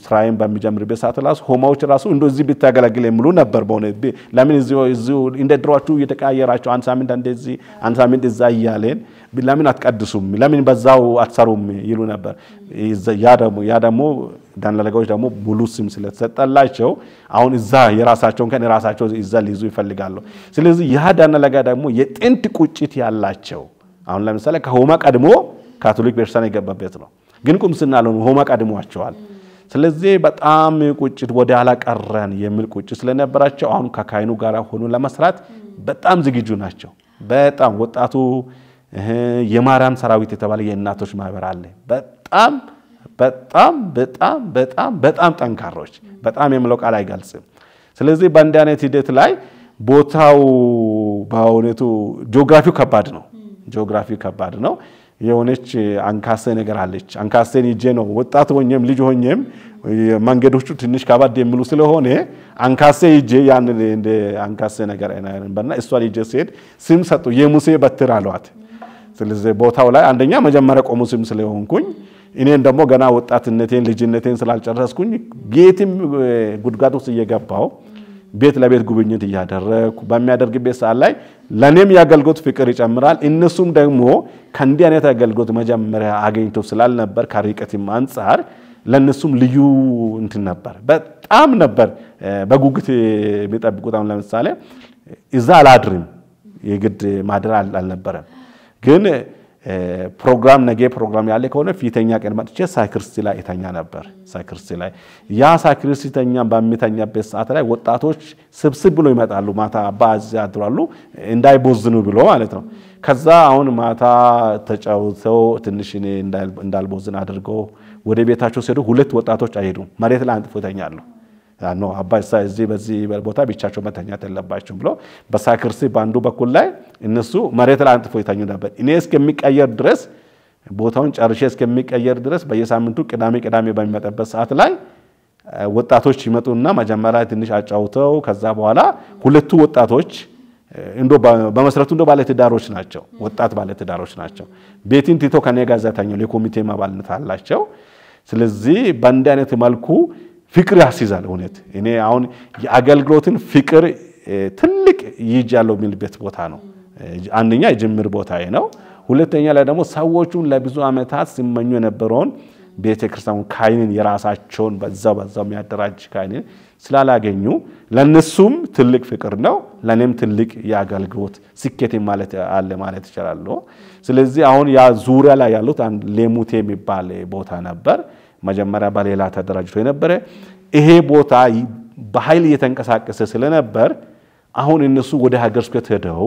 ስራዬን በሚጀምርበት ሰዓት ራሱ ሆማዎች ራሱ እንደዚህ ቢታገለግል የሚሉ ነበር በእውነት ለምን እዚሁ እንደ ድሮአችሁ እየተቀያየራችሁ አንድ ሳምንት እንደዚህ አንድ ሳምንት እዛ እያለን ለምን አትቀድሱም ለምን በዛው አትሰሩም ይሉ ነበር ያ ደግሞ ዳነለጋዎች ደግሞ ሙሉ ስም ስለተሰጠላቸው አሁን እዛ የራሳቸውን ከነ ራሳቸው እዛ ሊይዙ ይፈልጋሉ ስለዚህ ያ ዳነለጋ ደግሞ የጥንት ቁጭት ያላቸው አሁን ለምሳሌ ከሆማ ቀድሞ ካቶሊክ ቤተክርስቲያን የገባበት ነው ግን ቁምስና ነው ሆማ ቀድሟቸዋል ስለዚህ በጣም ቁጭት ወደ ኋላ ቀረን የሚል ቁጭት ስለነበራቸው አሁን ከካህኑ ጋር ሆኖ ለመስራት በጣም ዝግጁ ናቸው በጣም ወጣቱ የማርያም ሰራዊት የተባለ የእናቶች ማህበር አለ በጣም ጠንካሮች በጣም የምለው ቃል አይገልጽም ስለዚህ በእንዲያነት ሂደት ላይ ቦታው በእውነቱ ጂኦግራፊው ከባድ ነው የሆነች አንካሴ ነገር አለች አንካሴን ይጄ ነው ወጣት ሆኜም ልጅ ሆኜም መንገዶቹ ትንሽ ከባድ የሚሉ ስለሆነ አንካሴ ይጄ ያን እንደ አንካሴ ነገር አይነበርና እሷ ልጅ ሲሄድ ስም ሰጡ የሙሴ በትር አሏት ስለዚህ ቦታው ላይ አንደኛ መጀመሪያ ቆሙ ስም ስለሆንኩኝ እኔን ደግሞ ገና ወጣትነቴን ልጅነቴን ስላልጨረስኩኝ ጌትም ጉድጓድ ውስጥ እየገባው ቤት ለቤት ጉብኝት ያደረኩ በሚያደርግበት ሰዓት ላይ ለኔም ያገልግሎት ፍቅር ይጨምራል እነሱም ደግሞ ከእንዲህ አይነት ያገልግሎት መጀመሪያ አገኝተው ስላልነበር ከርቀትም አንፃር ለነሱም ልዩ እንትን ነበር በጣም ነበር በጉጉት የሚጠብቁት ለምሳሌ እዛ አላድርም የግድ ማድር አልነበረም ግን ፕሮግራም ነገ ፕሮግራም ያለ ከሆነ ፊተኛ ቀን መጥቼ ሳይክርስቲ ላይ የተኛ ነበር ሳይክርስቲ ላይ ያ ሳይክርስቲ ተኛ በሚተኛበት ሰዓት ላይ ወጣቶች ስብስብ ብሎ ይመጣሉ ማታ አባዝ ያድራሉ እንዳይቦዝኑ ብሎ ማለት ነው ከዛ አሁን ማታ ተጫውተው ትንሽ እንዳልቦዝን አድርገው ወደ ቤታቸው ሲሄዱ ሁለት ወጣቶች አይሄዱም መሬት ላይ አንጥፎ ይተኛሉ ያኖ አባሳ እዚህ በዚህ ቦታ ብቻቸው መተኛት የለባቸው ብሎ በሳክርሲ ባንዱ በኩል ላይ እነሱ መሬት ላይ አንጥፎ ይተኙ ነበር እኔ እስከሚቀየር ድረስ ቦታውን ጨርሼ እስከሚቀየር ድረስ በየሳምንቱ ቅዳሜ በሚመጣበት ሰዓት ላይ ወጣቶች ይመጡና መጀመሪያ ትንሽ አጫውተው ከዛ በኋላ ሁለቱ ወጣቶች እንዶ በመሰረቱ እንዶ ባለ ትዳሮች ናቸው ወጣት ባለ ትዳሮች ናቸው ቤቲን ቲቶ ከኔ ጋር ዘታኛው ለኮሚቴ ማባልነት አላቸው ስለዚህ በእንደ አይነት መልኩ ፍቅር ያስይዛል ሆነት እኔ አሁን የአገልግሎትን ፍቅር ትልቅ ይጃለው የሚልበት ቦታ ነው አንደኛ የጅምር ቦታዬ ነው ሁለተኛ ላይ ደግሞ ሰዎቹን ለብዙ አመታት ሲመኙ የነበረውን ቤተክርስቲያኑ ካይንን የራሳቸውን በዛው የሚያደራጅ ካይንን ስላላገኙ ለነሱም ትልቅ ፍቅር ነው ለኔም ትልቅ የአገልግሎት ስኬት ማለት አለ ማለት ይችላል ስለዚህ አሁን ያ ዙሪያ ላይ ያሉት አንድ ሌሙቴ የሚባል ቦታ ነበር መጀመሪያ በሌላ ተደራጅቶ የነበረ ይሄ ቦታ በኃይል እየተንቀሳቀሰ ስለነበር አሁን እነሱ ወደ ሀገር ስብከት ሄደው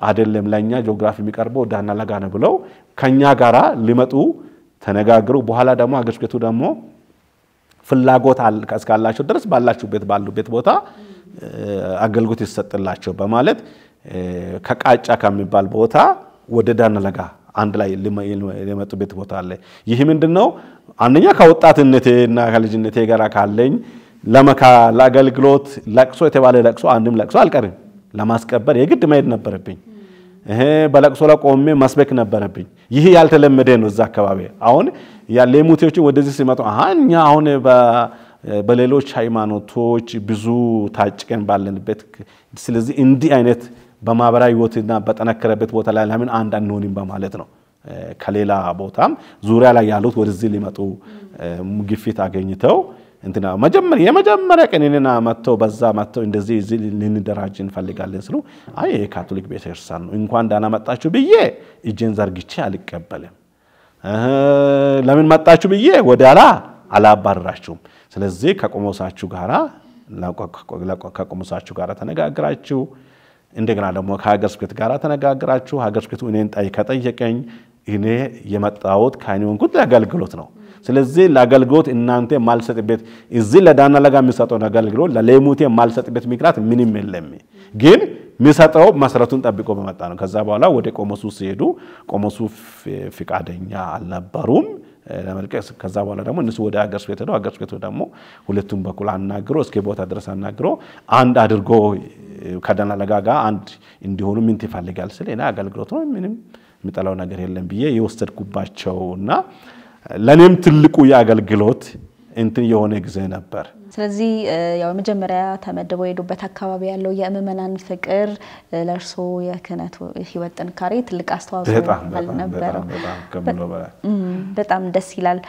አይደለም ለኛ ጂኦግራፊ የሚቀርበው ዳና ለጋ ነው ብለው ከኛ ጋራ ሊመጡ ተነጋግሩ በኋላ ደግሞ ሀገር ስብከቱ ደግሞ ፍላጎት እስካላቸው ድረስ ባሉበት ቦታ አገልግሎት ይሰጥላቸው በማለት ከቃጫ ከሚባል ቦታ ወደ ዳና ለጋ አንድ ላይ ለመጡበት ቦታ አለ ይሄ ምንድነው አንደኛ ከወጣትነቴና ከልጅነቴ ጋር ካለኝ ለአገልግሎት ለቅሶ የተባለ ለቅሶ አንድም ለቅሶ አልቀርም ለማስቀበል የግድ መሄድ ነበረብኝ በለቅሶ ለቆሜ መስበክ ነበረብኝ ይሄ ያልተለመደ ነው እዛ አካባቢ አሁን ያለሙቴዎች ወደዚህ ሲመጡ አኛ አሁን በሌሎች ሃይማኖቶች ብዙ ታጭቀን ባለንበት ስለዚህ እንዲህ አይነት በማህበራዊ ህይወትና በተነከረበት ቦታ ላይ ለምን አንድ አንሆንም በማለት ነው ከሌላ ቦታም ዙሪያ ላይ ያሉት ወደዚህ ሊመጡ ግፊት አገኝተው እንትና የመጀመሪያ ቀንና መተው በዛ መተው እንደዚህ ልንደራጅ እንፈልጋለን ስሉ አይ የካቶሊክ ቤተክርስቲያን ነው እንኳን ዳና መጣችሁ ብዬ እጄን ዘርግቼ አልቀበልም ለምን መጣችሁ ብዬ ወዳላ አላባራችሁም ስለዚህ ከቆሞሳችሁ ጋራ ተነጋግራችሁ እንደገና ደግሞ ከሀገር ስብከት ጋራ ተነጋግራችሁ ሀገር ስብከቱ እኔን ከጠየቀኝ እኔ የመጣሁት ካይኖንኩት ለአገልግሎት ነው ስለዚህ ለአገልግሎት እናንተ ማልሰጥበት እዚህ ለዳና ለጋ የሚሰጠው አገልግሎት ለሌሙቴ ማልሰጥበት ምክንያት ምንም የለም ግን የሚሰጠው መሰረቱን ጠብቆ በመጣ ነው ከዛ በኋላ ወደ ቆሞሱ ሲሄዱ ቆሞሱ ፍቃደኛ አልነበሩም ለመልቀስ ከዛ በኋላ ደግሞ እነሱ ወደ ሀገር ስብከት ሄደው ሀገር ስብከቱ ደግሞ ሁለቱም በኩል አናግሮ እስከ ቦታ ድረስ አናግሮ አንድ አድርጎ ከዳና ለጋ ጋር አንድ እንዲሆኑ ምን ትፈልጋል ስለና አገልግሎት ነው ምንም የሚጠላው ነገር የለም ብዬ የወሰድኩባቸውና ለኔም ትልቁ የአገልግሎት እንትን የሆነ ጊዜ ነበር ስለዚህ ያው መጀመሪያ ተመደበው የሄዱበት አካባቢ ያለው የእመናን ፍቅር ለርሶ የክህነት ህይወት ጥንካሬ ትልቅ አስተዋጽኦ አልነበረው በጣም ደስ ይላል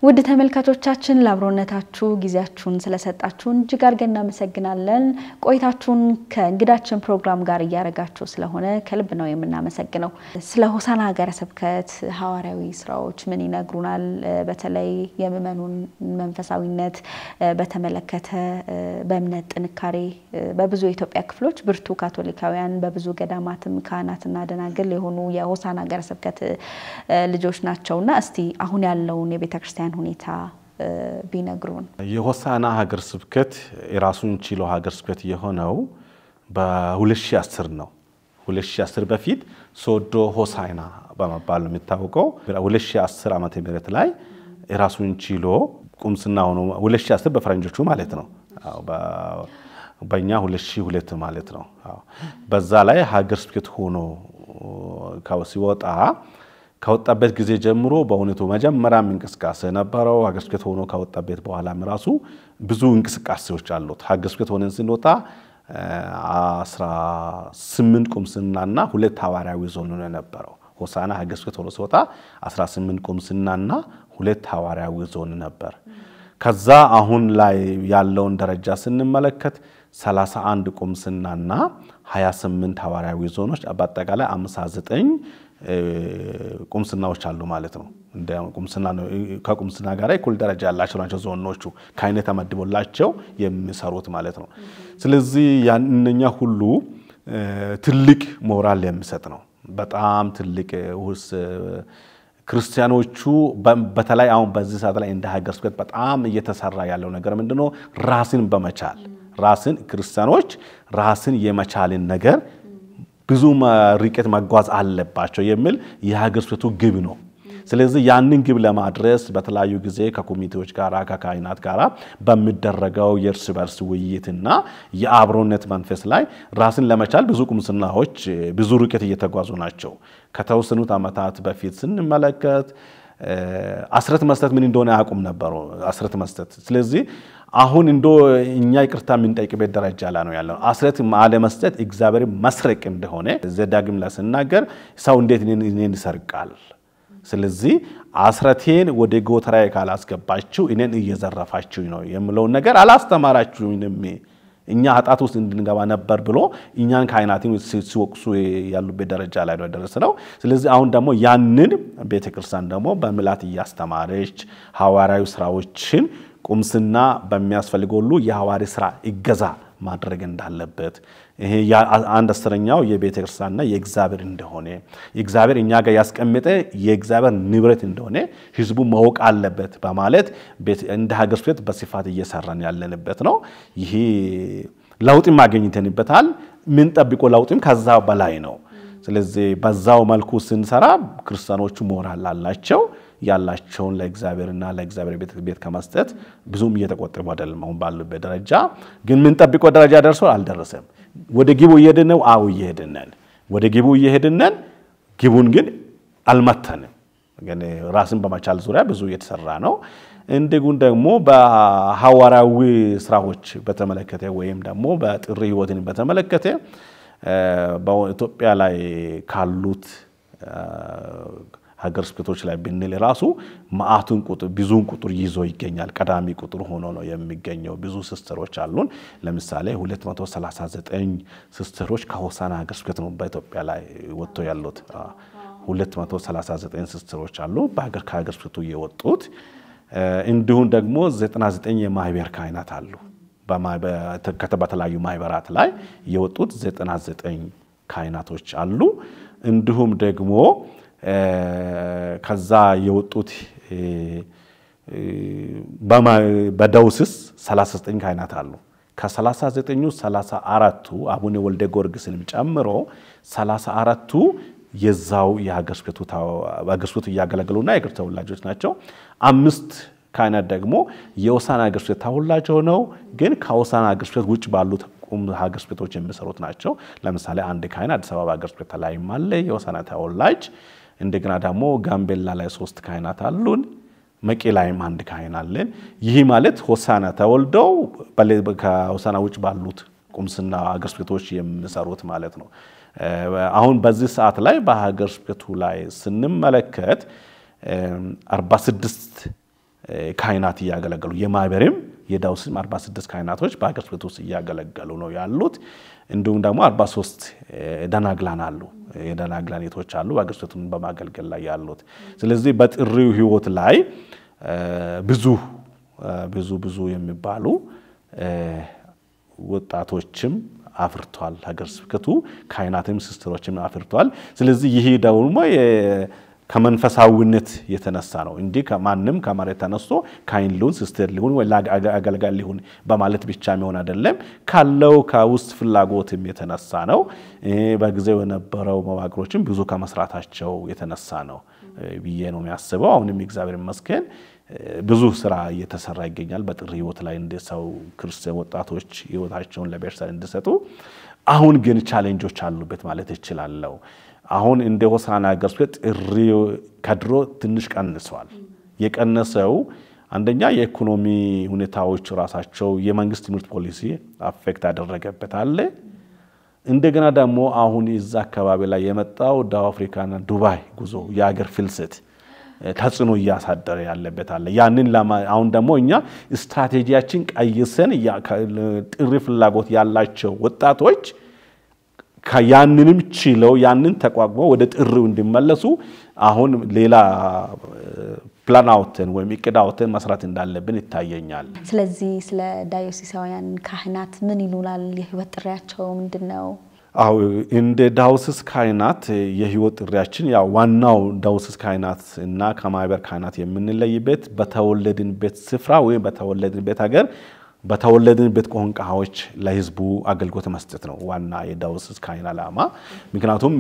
ውድ ተመልካቾቻችን ለአብሮነታችሁ ጊዜያችሁን ስለሰጣችሁን እጅግ አድርገን እናመሰግናለን ቆይታችሁን ከእንግዳችን ፕሮግራም ጋር ያያረጋችሁ ስለሆነ ከልብ ነው የምናመሰግነው ስለ ሆሳና ሀገረ ስብከት ሐዋርያዊ ስራዎች ምን ይነግሩናል በተለይ የምእመኑን መንፈሳዊነት በተመለከተ በእምነት ጥንካሬ በብዙ የኢትዮጵያ ክፍሎች ብርቱ ካቶሊካውያን በብዙ ገዳማትም ካህናትና ደናግል የሆኑ የሆሳና ሀገረ ስብከት ልጆች ናቸውና እስቲ አሁን ያለውን የቤተክርስቲያን ሁኔታ ቢነግሩን የሆሳና ሀገር ስብከት የራሱን ችሎ ሀገር ስብከት የሆነው በ2010 ነው 2010 በፊት ሶዶ ሆሳዕና በመባል የሚታወቀው 2010 ዓመተ ምህረት ላይ ራሱን ችሎ ቁምስና ሆኖ 2010 በፈረንጆቹ ማለት ነው በእኛ 2002 ማለት ነው በዛ ላይ ሀገረ ስብከት ሆኖ ሲወጣ ከወጣበት ጊዜ ጀምሮ በእውነቱ መጀመሪያም እንቅስቃሴ ነበረው ሀገረ ስብከት ሆኖ ከወጣበት በኋላም ራሱ ብዙ እንቅስቃሴዎች አሉት ሀገረ ስብከት ሆነን ስንወጣ 18 ቁምስናና 2 ሐዋርያዊ ዞን ነው የነበረው ሆሳዕና ሀገረ ስብከት ሆኖ ሲወጣ 18 ቁምስናና 2 ሐዋርያዊ ዞን ነበር ከዛ አሁን ላይ ያለውን ደረጃ ስንመለከት 31 ቁምስናና 28 ሐዋርያዊ ዞኖች በአጠቃላይ 59 ቁምስናዎች አሉ ማለት ነው እንደ ቁምስና ነው ከቁምስና ጋር እኩል ደረጃ ያላቸው ናቸው ዞኖቹ ካይነት ተመድቦላቸው የሚሰሩት ማለት ነው ስለዚህ ያንኛ ሁሉ ትልቅ ሞራል የሚሰጥ ነው በጣም ትልቅ ክርስቲያኖቹ በተለይ አሁን በዚህ ሰዓት ላይ እንደ ሀገረ ስብከት በጣም እየተሰራ ያለው ነገር ምንድነው ራስን በመቻል ራስን ክርስቲያኖች ራስን የመቻልን ነገር ብዙ ርቀት መጓዝ አለባቸው የሚል የሀገረ ስብከቱ ግብ ነው ስለዚህ ያንን ግብ ለማድረስ በተለያዩ ጊዜ ከኮሚቴዎች ጋር ከካህናት ጋር በሚደረገው የእርስ በርስ ውይይትና የአብሮነት መንፈስ ላይ ራስን ለመቻል ብዙ ቁምስናዎች ብዙ ርቀት እየተጓዙ ናቸው ከተወሰኑት ዓመታት በፊት ስንመለከት አስረት መስጠት ምን እንደሆነ ያቁም ነበር አስረት መስጠት ስለዚህ አሁን እንዶ እኛ ይቅርታ ምንጠይቅበት ደረጃ ላይ ነው ያለው አስረት ማለ መስጠት እግዚአብሔር መስረቅ እንደሆነ ዘዳግም ላይ ሲናገር ሰው እንዴት እኔን ይሰርቃል ስለዚህ አስረቴን ወደ ጎተራዬ ካላስገባችሁ እኔን እየዘረፋችሁ ነው የሚለው ነገር አላስተማራችሁኝም እኛ ኃጢአት ውስጥ እንድንገባ ነበር ብሎ እኛን ካህናትን ሲወቅሱ ያሉበት ደረጃ ላይ ነው ደረሰው ስለዚህ አሁን ደግሞ ያንን ቤተክርስቲያን ደግሞ በመላት ያስተማረች ሐዋርያዊ ስራዎችን ቁምስና በሚያስፈልገው ሁሉ የሐዋርያዊ ስራ ይገዛ ማድረግ እንዳለበት ይሄ አንድ አስረኛው የቤተክርስቲያንና የእግዚአብሔር እንደሆነ እግዚአብሔር እኛ ጋር ያስቀመጠ የእግዚአብሔር ንብረት እንደሆነ ህዝቡ ማወቅ አለበት በማለት እንደ ሀገረ ስብከት በስፋት እየሰራን ያለንበት ነው ይሄ ለውጥም ማግኘትንበታል ምን ጠብቆ ለውጥም ከዛ በላይ ነው ስለዚህ በዛው መልኩ ስንሰራ ክርስቲያኖቹ ሞራል አላቸው ያላቸውን ለእግዚአብሔርና ለእግዚአብሔር ቤት ከመስጠት ብዙም እየተቆጠቡ አይደለም አሁን ባሉበት ደረጃ ግን ምን ጠብቆ ደረጃ ደርሶ አልደረሰም ወደ ግቡ እየሄድን አው እየሄድን ወደ ግቡ እየሄድን ግቡን ግን አልመተንም ግን ራስን በመቻል ዙሪያ ብዙ እየተሰራ ነው እንደጉን ደግሞ በሐዋርያዊ ስራዎች በተመለከተ ወይም ደግሞ በጥሪ ህይወትን በተመለከተ በኢትዮጵያ ላይ ካሉት ሀገረ ስብከቶች ላይ ብንል ራሱ ማአቱን ቁጥር ብዙን ቁጥር ይዞ ይገኛል ቀዳሚ ቁጥር ሆኖ ነው የሚገኘው ብዙ ሲስተሮች አሉን ለምሳሌ 239 ሲስተሮች ከሆሳዕና ሀገረ ስብከት ነው በኢትዮጵያ ላይ ወጥቶ ያሉት 239 ሲስተሮች አሉ ከሀገረ ስብከቱ የወጡት እንዲሁም ደግሞ 99 የማህበር ካህናት አሉ በተለያዩ ማህበራት ላይ የወጡት 99 ካህናቶች አሉ እንዲሁም ደግሞ ከዛ የወጡት በዳውስስ 39 ካህናት አሉ ከ39ኙ 34ቱ አቡነ ወልደ ጊዮርጊስን ጨምሮ 34ቱ የዛው የሀገረ ስብከቱ ያገለገሉና የእግር ተወላጆች ናቸው 5 ካህናት ደግሞ የሆሳዕና ሀገረ ስብከት ተወላጅ ሆነው ግን ከሆሳዕና ሀገረ ስብከት ውጭ ባሉት ሀገረ ስብከቶች የሚሰሩት ናቸው ለምሳሌ አንድ ካህን አዲስ አበባ ሀገረ ስብከት ላይ ማለ የሆሳዕና ተወላጅ እንደገና ደግሞ ጋምቤላ ላይ 3 ካህናት አሉን መቂ ላይም አንድ ካህን አለን ይሄ ማለት ሆሳዕና ተወልደው ከሆሳዕና ውጭ ባሉት ቁምስና ሀገረ ስብከቶች የሚሰሩት ማለት ነው አሁን በዚህ ሰዓት ላይ በሀገረ ስብከቱ ላይ ስንመለከት 46 ካህናት ያገለገሉ የማህበርም የዳውስም 46 ካህናቶች በሀገረ ስብከቱ ያገለገሉ ነው ያሉት እንዲሁም ደግሞ 43 ደናግላን አሉ የደናግላኔቶች አሉ በሀገረ ስብከቱን በማገልገል ላይ ያሉት ስለዚህ በጥሪው ህይወት ላይ ብዙ የሚባሉ ወጣቶችም አፍርቷል ሀገረ ስብከቱ ካህናትም ሲስተሮችም አፍርቷል ስለዚህ ይሄ ደግሞ ከመንፈሳዊነት የተነሳ ነው እንጂ ከማንም ከመሬት ተነስቶ ካይን ሊሆን ሲስተር ሊሆን ወይ አገልጋይ ሊሆን በማለት ብቻ የሚሆን አይደለም ካለው ከውስጥ ፍላጎትም የተነሳ ነው በጊዜው የነበረው መዋቅሮችም ብዙ ከመስራታቸው የተነሳ ነው ብዬ ነው የሚያስበው አሁንም እግዚአብሔር ይመስገን ብዙ ስራ እየተሰራ ይገኛል በጥሪ ህይወት ላይ እንደሰው ክርስቲያን ወጣቶች ህይወታቸውን ለቤተክርስቲያን እንዲሰጡ አሁን ግን ቻሌንጆች አሉበት ማለት ይችላል አሁን እንደ ሆሳና ገርስበት ጥሪ ከድሮ ትንሽ ቀንሷል የቀነሰው አንደኛ የኢኮኖሚ ሁኔታዎች ራሳቸው የመንግስት ትምህርት ፖሊሲ አፌክት አደረገበት አለ እንደገና ደግሞ አሁን እዛ አካባቢ ላይ የመጣው ደቡብ አፍሪካና ዱባይ ጉዞ የሀገር ፍልሰት ተጽዕኖ ያሳደረ ያለበት አለ ያንን አሁን ደግሞ እኛ ስትራቴጂያችን ቀይሰን ጥሪ ፍላጎት ያላቸው ወጣቶች ከያንንም ችለው ያንን ተቋቁሞ ወደ ጥሪው እንዲመለሱ አሁን ሌላ ፕላን አውተን ወይ እቅዳውተን መስራት እንዳለብን ይታየኛል ስለዚህ ስለ ዳዮሲሳውያን ካህናት ምን ይሉናል የህይወት ጥሪያቸው ምንድነው አው እንደ ዳውስስ ካህናት የህይወት ጥሪያችን ያው ዋናው ዳውስስ ካህናት እና ከማይበር ካህናት የምንለይበት በተወለድንበት ስፍራ ወይ በተወለድንበት ሀገር በተወለድንበት ቋንቋዎች ለህዝቡ አገልግሎት መስጠት ነው ዋና የዳውስስ ካህን ዓላማ ምክንያቱም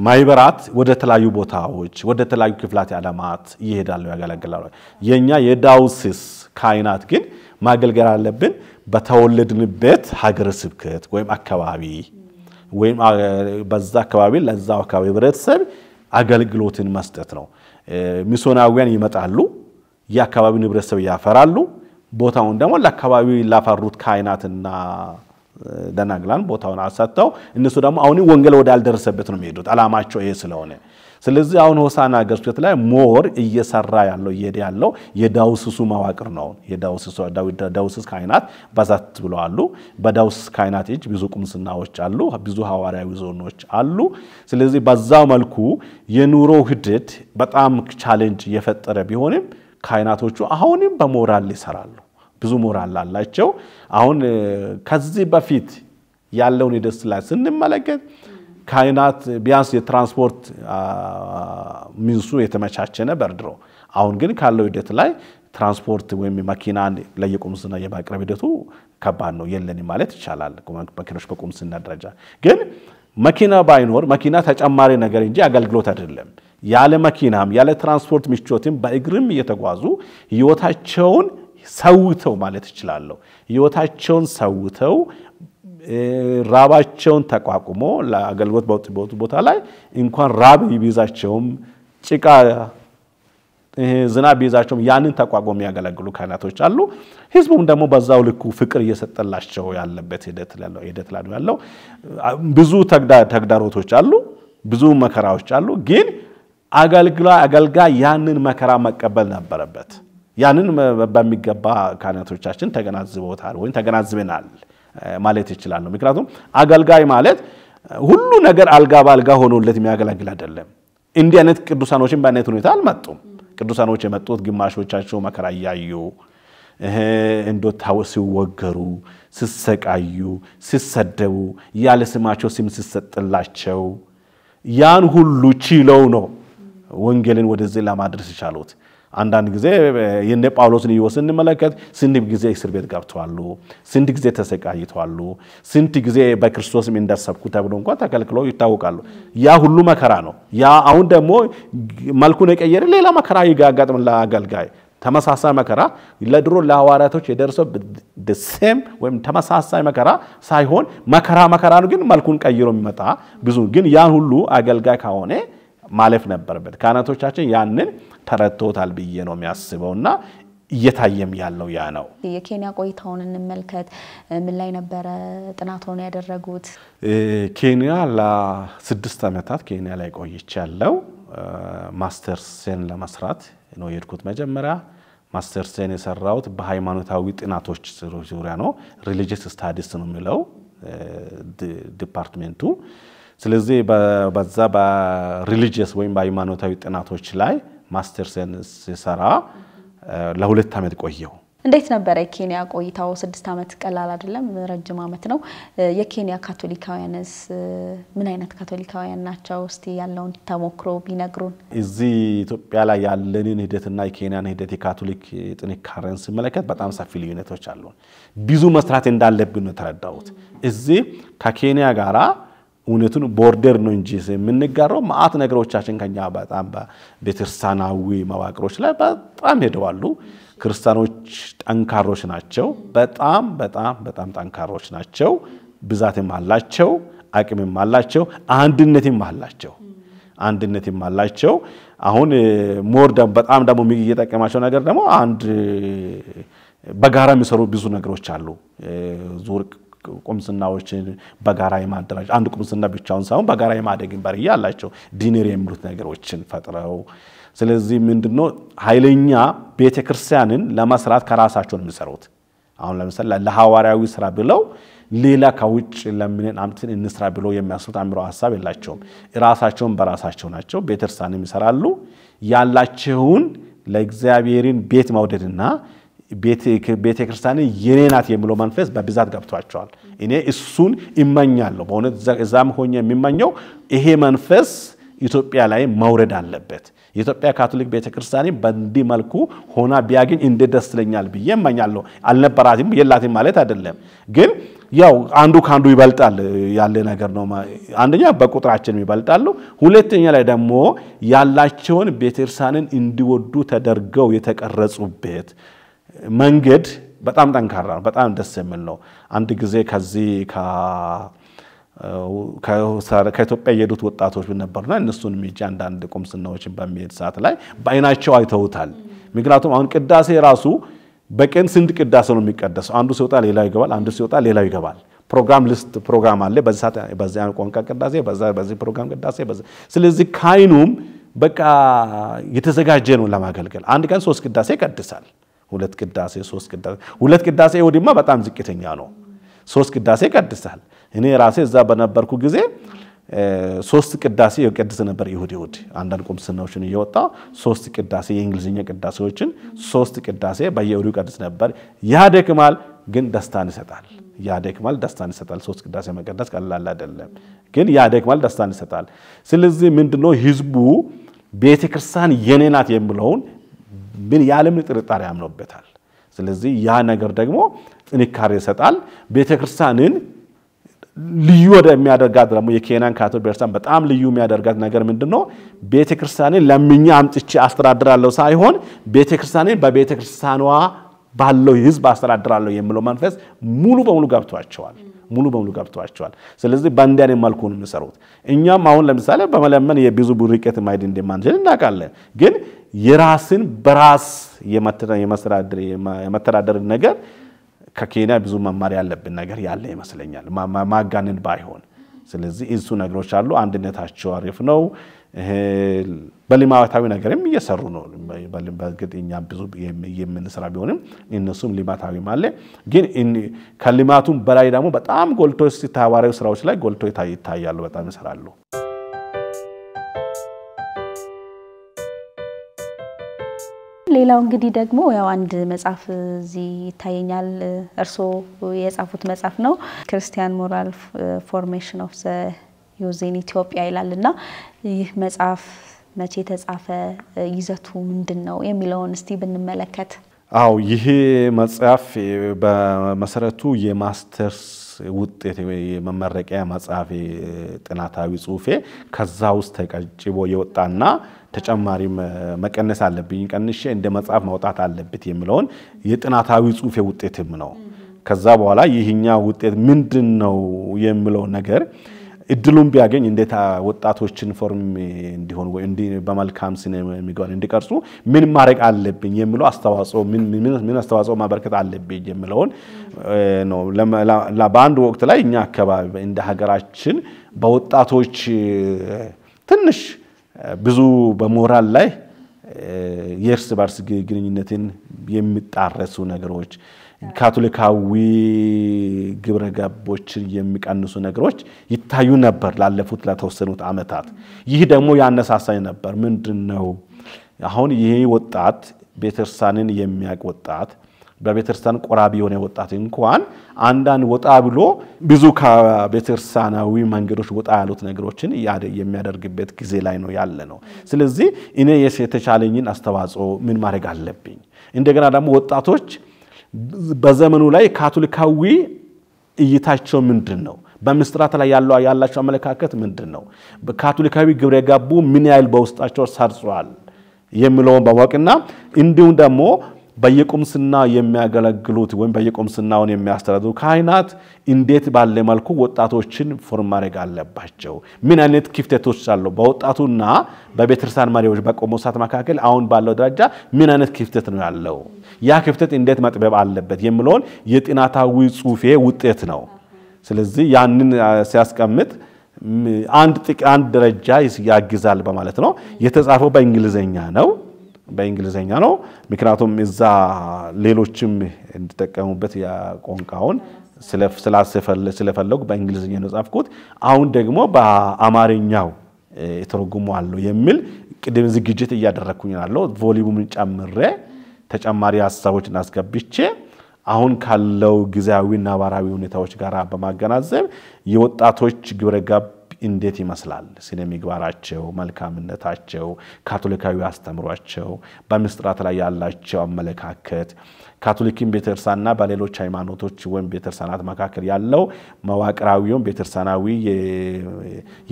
ማይበራት ወደ ተለያዩ ቦታዎች ወደ ተለያዩ ክፍላት ዓለማት ይሄዳሉ ያገለግላሉ የኛ የዳውስስ ካህናት ግን ማገልገል አለብን በተወለድንበት ሀገረ ስብከት ወይም አካባቢ ወይም በዛ አካባቢ ለዛው አካባቢ ህብረተሰብ አገልግሎትን መስጠት ነው ሚስዮናውያን ይመጣሉ ያካባቢ ንብረተሰብ ያፈራሉ ቦታውን ደግሞ ለአካባቢ ላፈሩት ካህናትና ደናግላን ቦታውን አሰጣው እነሱ ደግሞ አሁን ወንጌል ወደ አልደረሰበት ነው የሚሄዱት አላማቸው ይሄ ስለሆነ ስለዚህ አሁን ሆሳና ገርስበት ላይ ሞር እየሰራ ያለው ይሄድ ያለው የዳውስሱ መዋቅር ነው የዳውስስ ካህናት በዛት ብለዋል በዳውስስ ካህናት እጅ ብዙ ቁምስናዎች አሉ ብዙ ሐዋርያዊ ዞኖች አሉ ስለዚህ በዛው መልኩ የኑሮ ሂደት በጣም ቻሌንጅ የፈጠረ ቢሆንም ካህናቶቹ አሁንም በሞራል ይሰራሉ ብዙ ሞራል አላቸው አሁን ከዚህ በፊት ያለውን ሂደት ላይ ስንመለከት ካህናት ቢያንስ የትራንስፖርት ሚንሱ የተመቻቸ ነበር ድሮ አሁን ግን ካለው ሂደት ላይ ትራንስፖርት ወይም መኪናን ለየቁምስና የማቅረብ ሂደቱ ከባድ ነው የለንም ማለት ይቻላል መኪኖች በቁምስና ደረጃ ግን መኪና ባይኖር መኪና ተጨማሪ ነገር እንጂ አገልግሎት አይደለም ያለ መኪናም ያለ ትራንስፖርት ምቾትም በእግርም እየተጓዙ ህይወታቸውን ሰውተው ማለት ይችላል ህይወታቸውን ሰውተው ራባቸውን ተቋቁሞ ለአገልግሎት በወጡ ቦታ ላይ እንኳን ራብ ይብዛቸውም ጭቃ ዝናብ ይብዛቸውም ያንን ተቋቁሞ ያገለግሉ ካህናቶች አሉ ህዝቡም ደግሞ በዛው ልኩ ፍቅር እየሰጠላቸው ያለበት ሂደት ያለው ብዙ ተግዳሮቶች አሉ ብዙ መከራዎች አሉ ግን አገልጋይ ያንን መከራ መቀበል ነበረበት ያንን በሚገባ ካህናቶቻችን ተገናዝበውታል ወይ ተገናዝበናል ማለት ይችላል ምክንያቱም አገልጋይ ማለት ሁሉ ነገር አልጋ ባልጋ ሆኖለት የሚያገለግል አይደለም እንዲህ አይነት ቅዱሳኖችን በእነት ሁኔታ አልመጡም ቅዱሳኖች የመጡት ግማሾቻቸው መከራ ያዩ እንዶታው ሲወገሩ ሲሰቃዩ ሲሰደቡ ያለ ስማቸው ስም ሲሰጥላቸው ያን ሁሉ ችለው ነው ወንጌልን ወደዚህ ለማድረስ ይቻሉት አንዳንድ ጊዜ የነ ጳውሎስን ይወስን መለከት ስንት ጊዜ እስር ቤት ገብተዋል ስንት ጊዜ ተሰቃይተዋል ስንት ጊዜ በክርስቶስም እንደሰብኩ ተብሎ እንኳን ተከልክለው ይታወቃሉ ያ ሁሉ መከራ ነው ያ አሁን ደግሞ መልኩን የቀየረ ሌላ መከራ ይጋጋጥም ለአገልጋይ ተመሳሳይ መከራ ለድሮ ለሐዋርያቶች የደረሰው ደሴም ወይም ተመሳሳይ መከራ ሳይሆን መከራ ነው ግን መልኩን ቀይሮ የሚመጣ ብዙ ግን ያን ሁሉ አገልጋይ ካሆነ ማለፍ ነበርበት ካህናቶቻችን ያንን ተረድተውታል ብዬ ነው የሚያስበውና እየታየም ያለው ያ ነው የኬንያ ቆይታውን እንመልከት ምን ላይ ነበር ጥናቱን ያደረጉት ኬንያ ለ6 አመታት ኬንያ ላይ ቆይቻለሁ ማስተርሴን ለመስራት ነው የሄድኩት መጀመሪያ ማስተርሴን የሰራሁት በሃይማኖታዊ ጥናቶች ዙሪያ ነው ሪሊጂየስ ስታዲስ ነው የሚለው ዲፓርትመንቱ ስለዚህ በዛ በሪሊጂየስ ወይም በሃይማኖታዊ ጥናቶች ላይ ማስተርሴን ሲሰራ ለ2 አመት ቆየው እንዴት ነበር የኬንያ ቆይታው? 6 ዓመት ቀላል አይደለም፣ ረጅም ዓመት ነው። የኬንያ ካቶሊካውያንስ ምን አይነት ካቶሊካውያን ናቸው? እስቲ ያለውን ተሞክሮ ቢነግሩን። እዚህ ኢትዮጵያ ላይ ያለንን ሂደትና የኬንያን ሂደት የካቶሊክ ጥንካሬን ሲመለከት በጣም ሰፊ ልዩነቶች አሉ። ብዙ መስራት እንዳለብን ነው ተረዳሁት። እዚህ ከኬንያ ጋራ እውነቱን ቦርደር ነው እንጂ የምንጋራው ማአት ነገሮቻችን ከኛ በጣም በቤተክርስቲያናዊ መዋቅሮች ላይ በጣም ሄደዋሉ። ክርስቲያኖች ጠንካሮች ናቸው። በጣም ጠንካሮች ናቸው። ብዛትም አላቸው፣ አቅምም አላቸው፣ አንድነትም አላቸው። አሁን ሞርዳም በጣም ደግሞ እየተጠቀማቸው ነገር ደግሞ አንድ በጋራ የሚሰሩ ብዙ ነገሮች አሉ። ዙር ቁምስናዎችን በጋራ የማደራጅ አንድ ቁምስና ብቻውን ሳይሆን በጋራ የማደግን በርያ አላቸው። ዲነር የሚሉት ነገሮችን ፈጥረው ስለዚህ ምንድነው ኃይለኛ ቤተክርስቲያንን ለመስራት ከራሳቸው ነው የሚሰሩት። አሁን ለምሳሌ ለሐዋርያዊ ስራ ብለው ሌላ ከውጭ ለምን አምጥተን እንስራ ብለው የሚያስሩት አምሮ ሐሳብ የላቸውም። ራሳቸውን በራሳቸው ናቸው ቤተክርስቲያንን ይሰራሉ። ያላቸውን ለእግዚአብሔርን ቤት መውደድና ቤተክርስቲያን የኔናት የሚለው መንፈስ በብዛት ገብቷቸዋል። እኔ እሱን ይመኛለሁ። በእውነት እዛም ሆኜ የሚመኘው ይሄ መንፈስ ኢትዮጵያ ላይ መውረድ አለበት። የኢትዮጵያ ካቶሊክ ቤተክርስቲያን በእንዲህ መልኩ ሆና ቢያገኝ እንደ ደስ ይለኛል ብዬ እመኛለሁ። አልነበራትም የላትም ማለት አይደለም፣ ግን ያው አንዱ ካንዱ ይበልጣል ያለ ነገር ነው። አንደኛ በቁጥራችን ይበልጣሉ፣ ሁለተኛ ላይ ደግሞ ያላቸውን ቤተክርስቲያንን እንዲወዱ ተደርገው የተቀረጹበት መንገድ በጣም ጠንካራ ነው። በጣም ደስ የሚል ነው። አንድ ጊዜ ከዚህ ከኢትዮጵያ የሄዱት ወጣቶች ነበርና እነሱን ሚጂ አንዳንድ ቁምስናዎችን በሚሄድ ሰዓት ላይ በአይናቸው አይተውታል። ምክንያቱም አሁን ቅዳሴ ራሱ በቀን ስንት ቅዳሴ ነው የሚቀደሰው? አንዱ ሲወጣ ሌላው ይገባል፣ አንዱ ሲወጣ ሌላው ይገባል። ፕሮግራም አለ። በዛ ቋንቋ ቅዳሴ፣ በዚህ ፕሮግራም ቅዳሴ። ስለዚህ ካይኑም በቃ የተዘጋጀ ነው ለማገልገል። አንድ ቀን 3 ቅዳሴ ይቀድሳል። 2 ቅዳሴ 3 ቅዳሴ 2 ቅዳሴ ወዲማ በጣም ዝቅተኛ ነው። 3 ቅዳሴ ይቀድሳል። እኔ ራሴ እዛ በነበርኩ ጊዜ 3 ቅዳሴ ይቀድስ ነበር። ይሁድ አንዳንድ ቁምስናዎችን እየወጣ 3 ቅዳሴ የእንግሊዝኛ ቅዳሴዎችን 3 ቅዳሴ በየእሁዱ ይቀድስ ነበር። ያደክማል ግን ደስታን ይሰጣል። 3 ቅዳሴ መቀደስ ቀላል አይደለም፣ ግን ያደክማል፣ ደስታን ይሰጣል። ስለዚህ ምንድነው ህዝቡ ቤተክርስቲያን የኔ ናት የሚለውን ምን ያለም ጥርጣሬ አምኖበታል። ስለዚህ ያ ነገር ደግሞ ጥንካሬ ይሰጣል። ቤተክርስቲያንን ልዩ ወደሚያደርጋት ደግሞ የኬንያን ካቶሊክ ቤተክርስቲያን በጣም ልዩ የሚያደርጋት ነገር ምንድነው? ቤተክርስቲያንን ለምኛ አምጥቼ አስተዳድራለሁ ሳይሆን ቤተክርስቲያንን በቤተክርስቲያኗ ባለው ህዝብ አስተዳድራለሁ የሚለው መንፈስ ሙሉ በሙሉ ገብቷቸዋል። ስለዚህ በእንዲያን መልኩ ነው የሚሰሩት። እኛም አሁን ለምሳሌ በመለመን የብዙ ቡሪቀት ማይድ እንደማንችል እናውቃለን፣ ግን የራስን በራስ የመተዳደር ነገር ከኬንያ ብዙ መማር ያለብን ነገር ያለ ይመስለኛል፣ ማጋነን ባይሆን። ስለዚህ እሱ ነገሮች አሉ። አንድነታቸው አሪፍ ነው። በልማታዊ ነገርም እየሰሩ ነው። በግጥኛ ብዙ የምንሰራ ቢሆንም እነሱም ልማታዊ ማለ፣ ግን ከልማቱም በላይ ደግሞ በጣም ጎልቶ ሲታዋሪው ስራዎች ላይ ጎልቶ ይታያሉ፣ በጣም ይሰራሉ። ሌላው እንግዲህ ደግሞ ያው አንድ መጽሐፍ እዚህ ይታየኛል፣ እርሶ የጻፉት መጽሐፍ ነው። ክርስቲያን ሞራል ፎርሜሽን ኦፍ ዘ ዩዝ ኢን ኢትዮጵያ ይላልና ይህ መጽሐፍ መቼ ተጻፈ? ይዘቱ ምንድነው የሚለውን እስቲ ብንመለከት። አው ይሄ መጽሐፍ በመሰረቱ የማስተርስ ውጤት የመመረቂያ መጽሐፍ ጥናታዊ ጽሁፌ ከዛ ውስጥ ተቀጭቦ የወጣና ተጨማሪ መቀነስ አለብኝ ቀንሼ እንደ መጽሐፍ ማውጣት አለበት የሚለውን የጥናታዊ ጽሁፌ ውጤትም ነው። ከዛ በኋላ ይህኛ ውጤት ምንድነው የሚለው ነገር እድሉን ቢያገኝ እንዴት ወጣቶችን ፎርም እንዲሆን ወይ እንዲ በመልካም ስነ ምግባር እንዲቀርጹ ምን ማድረግ አለብኝ የሚለው አስተዋጽኦ ምን አስተዋጽኦ ማበርከት አለብኝ የሚለውን ነው። በአንድ ወቅት ላይ እኛ አካባቢ እንደ ሀገራችን በወጣቶች ትንሽ ብዙ በሞራል ላይ የእርስ በርስ ግንኙነትን የሚጣረሱ ነገሮች ካቶሊካዊ ግብረ ገቦችን የሚቀንሱ ነገሮች ይታዩ ነበር ላለፉት ለተወሰኑት አመታት። ይህ ደግሞ ያነሳሳኝ ነበር። ምንድነው አሁን ይሄ ወጣት ቤተክርስቲያንን የሚያውቅ ወጣት በቤተክርስቲያን ቆራቢ የሆነ ወጣት እንኳን አንዳንድ ወጣ ብሎ ብዙ ከቤተክርስቲያናዊ መንገዶች ወጣ ያሉት ነገሮችን የሚያደርግበት ጊዜ ላይ ነው ያለ ነው ስለዚህ እኔ የተቻለኝን አስተዋጽኦ ምን ማድረግ አለብኝ እንደገና ደግሞ ወጣቶች በዘመኑ ላይ ካቶሊካዊ እይታቸው ምንድነው በምስጥራት ላይ ያላቸው አመለካከት ምንድነው በካቶሊካዊ ግብረ ገቡ ምን ያህል በውስጣቸው ሰርጿል የሚለውን በማወቅና እንዲሁም ደግሞ በየቁምስና የሚያገለግሉት ወይም በየቁምስናውን የሚያስተዳድሩ ካህናት እንዴት ባለ መልኩ ወጣቶችን ፎርም ማድረግ አለባቸው ምን አይነት ክፍተቶች አሉ በወጣቱና በቤተክርስቲያን መሪዎች በቆሞሳት መካከል አሁን ባለው ደረጃ ምን አይነት ክፍተት ነው ያለው ያ ክፍተት እንዴት መጥበብ አለበት የሚለውን የጥናታዊ ጽሁፌ ውጤት ነው ስለዚህ ያንን ሲያስቀምጥ አንድ ደረጃ ያግዛል በማለት ነው የተጻፈው በእንግሊዘኛ ነው ምክንያቱም እዛ ሌሎችም እንድጠቀሙበት ያቆንቃውን ስለፈለጉ በእንግሊዘኛ ነው ጻፍኩት አሁን ደግሞ በአማርኛው የተረጉመዋለሁ የሚል ቅድም ዝግጅት እያደረኩኝ ያለው ቮሊዩምን ጨምሬ ተጨማሪ ሐሳቦችን አስገብቼ አሁን ካለው ጊዜያዊና ባራዊ ሁኔታዎች ጋር በማገናዘብ የወጣቶች ግብረገብ እንዴት ይመስላል ስለሚግባራቸው መልካምነታቸው ካቶሊካዊ አስተምሯቸው በምስጥራት ላይ ያላቸው አመለካከት ካቶሊክን ቤተክርስቲያንና በሌሎች ሃይማኖቶች ወይም ቤተክርስቲያናት መካከል ያለው መዋቅራዊውን ቤተክርስቲያናዊ